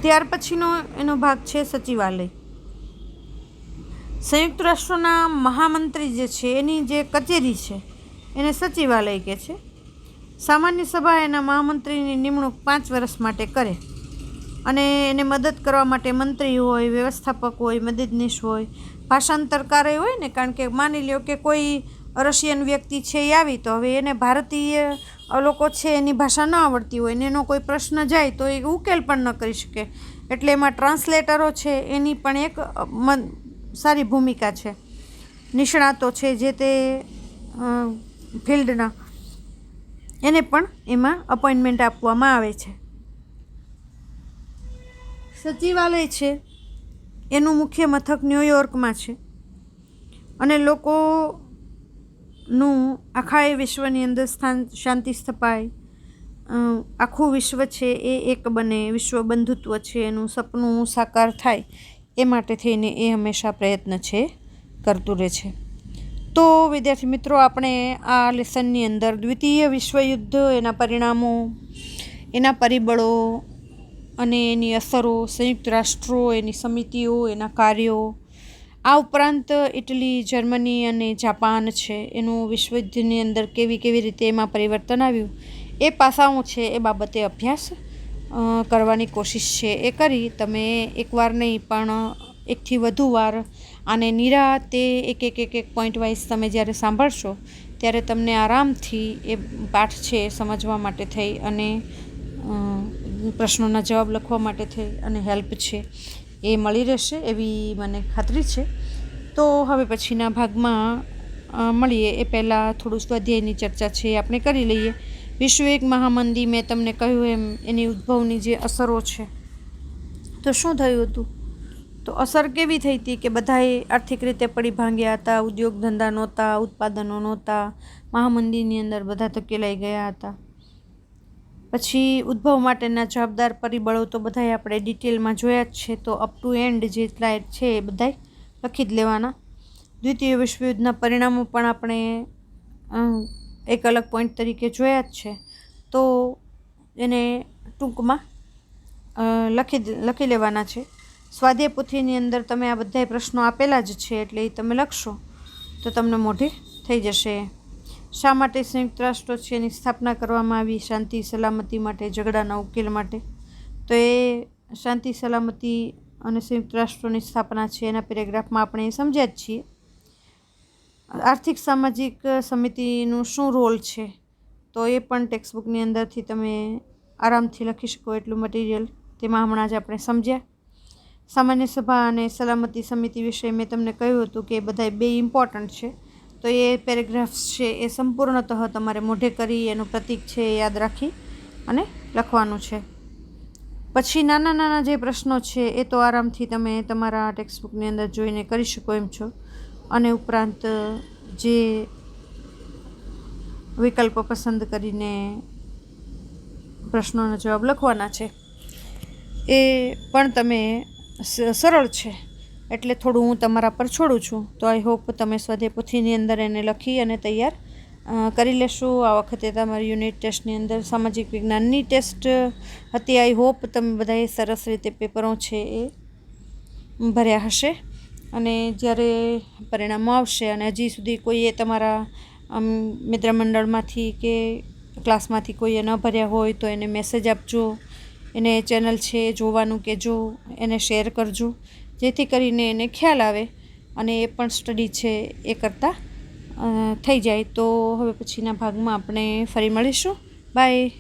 ત્યાર પછીનો એનો ભાગ છે સચિવાલય. સંયુક્ત રાષ્ટ્રોના મહામંત્રી જે છે એની જે કચેરી છે એને સચિવાલય કહે છે. સામાન્ય સભા એના મહામંત્રીની નિમણૂક 5 વર્ષ માટે કરે અને એને મદદ કરવા માટે મંત્રી હોય, વ્યવસ્થાપક હોય, મદદનીશ હોય, ભાષાંતરકાર હોય ને, કારણ કે માની લ્યો કે કોઈ રશિયન વ્યક્તિ છે એ આવી તો હવે એને ભારતીય લોકો છે એની ભાષા ન આવડતી હોય ને એનો કોઈ પ્રશ્ન જાય તો એ ઉકેલ પણ ન કરી શકે, એટલે એમાં ટ્રાન્સલેટરો છે એની પણ એક સારી ભૂમિકા છે. નિષ્ણાતો છે જે તે ફિલ્ડના, એને પણ એમાં અપોઇન્ટમેન્ટ આપવામાં આવે છે. સચિવાલય છે એનું મુખ્ય મથક ન્યૂયોર્કમાં છે અને લોકોનું આખા એ વિશ્વની અંદર શાંતિ સ્થપાય, આખું વિશ્વ છે એ એક બને, વિશ્વ બંધુત્વ છે એનું સપનું સાકાર થાય એ માટે થઈને એ હંમેશા પ્રયત્ન છે કરતું રહે છે. તો વિદ્યાર્થી મિત્રો, આપણે આ લેસનની અંદર દ્વિતીય વિશ્વયુદ્ધ, એના પરિણામો, એના પરિબળો અને એની અસરો, સંયુક્ત રાષ્ટ્રો, એની સમિતિઓ, એના કાર્યો, આ ઉપરાંત ઇટલી, જર્મની અને જાપાન છે એનું વિશ્વયુદ્ધની અંદર કેવી રીતે એમાં પરિવર્તન આવ્યું એ પાસાઓ છે એ બાબતે અભ્યાસ કરવાની કોશિશ છે એ કરી તમે એકવાર નહીં પણ 1 થી વધુ વાર આને નિરાતે એક પોઈન્ટ વાઇઝ તમે જ્યારે સાંભળશો ત્યારે તમને આરામથી એ પાઠ છે સમજવા માટે થઈ અને પ્રશ્નોના જવાબ લખવા માટે થઈ અને હેલ્પ છે એ મળી રહેશે એવી મને ખાતરી છે. તો હવે પછીના ભાગમાં મળીએ એ પહેલાં થોડું સ્વાધ્યાયની ચર્ચા છે એ આપણે કરી લઈએ. વિશ્વ એક મહામંદી, મેં તમને કહ્યું એમ એની ઉદ્ભવની જે અસરો છે, તો શું થયું હતું તો અસર કેવી થઈ હતી કે બધાએ આર્થિક રીતે પડી ભાંગ્યા હતા, ઉદ્યોગ ધંધા નહોતા, ઉત્પાદનો નહોતા, મહામંદીની અંદર બધા ધકેલાઈ ગયા હતા. પછી ઉદ્ભવ માટેના જવાબદાર પરિબળો તો બધાએ આપણે ડિટેલમાં જોયા જ છે, તો અપ ટુ એન્ડ જે સ્લાઇડ છે એ બધાય લખી જ લેવાના. દ્વિતીય વિશ્વયુદ્ધના પરિણામો પણ આપણે એક અલગ પોઈન્ટ તરીકે જોયા જ છે, તો એને ટૂંકમાં લખી લેવાના છે. સ્વાધ્યાય પોથીની અંદર તમે આ બધાય પ્રશ્નો આપેલા જ છે, એટલે એ તમે લખશો તો તમને મોઢે થઈ જશે. શા માટે સંયુક્ત રાષ્ટ્રો છે એની સ્થાપના કરવામાં આવી? શાંતિ સલામતી માટે, ઝઘડાના ઉકેલ માટે. તો એ શાંતિ સલામતી અને સંયુક્ત રાષ્ટ્રોની સ્થાપના છે એના પેરેગ્રાફમાં આપણે સમજ્યા જ છીએ. આર્થિક સામાજિક સમિતિનું શું રોલ છે, તો એ પણ ટેક્સ્ટબુકની અંદરથી તમે આરામથી લખી શકો એટલું મટીરિયલ તેમાં હમણાં જ આપણે સમજ્યા. સામાન્ય સભા અને સલામતી સમિતિ વિશે મેં તમને કહ્યું હતું કે એ બધા બે ઇમ્પોર્ટન્ટ છે, તો એ પેરેગ્રાફ્સ છે એ સંપૂર્ણતઃ તમારે મોઢે કરી એનું પ્રતીક છે એ યાદ રાખી અને લખવાનું છે. પછી નાના નાના જે પ્રશ્નો છે એ તો આરામથી તમે તમારા ટેક્સ્ટબુકની અંદર જોઈને કરી શકો એમ છો. અને ઉપરાંત જે વિકલ્પ પસંદ કરીને પ્રશ્નોના જવાબ લખવાના છે એ પણ તમે સરળ છે, એટલે થોડું હું તમારા પર છોડું છું. તો આઈ હોપ તમે સ્વાધ્યાય પોથીની અંદર એને લખી અને તૈયાર કરી લેશો. આ વખતે તમારી યુનિટ ટેસ્ટની અંદર સામાજિક વિજ્ઞાનની ટેસ્ટ હતી. આઈ હોપ તમે બધાએ સરસ રીતે પેપરો છે એ ભર્યા હશે, અને જ્યારે પરિણામો આવશે અને હજી સુધી કોઈએ તમારા મિત્ર મંડળમાંથી કે ક્લાસમાંથી કોઈએ ન ભર્યા હોય તો એને મેસેજ આપજો, એને ચેનલ છે જોવાનું કહેજો, એને શેર કરજો, જેથી કરીને એને ખ્યાલ આવે અને એ પણ સ્ટડી છે એ કરતાં થઈ જાય. તો હવે પછીના ભાગમાં આપણે ફરી મળીશું. બાય.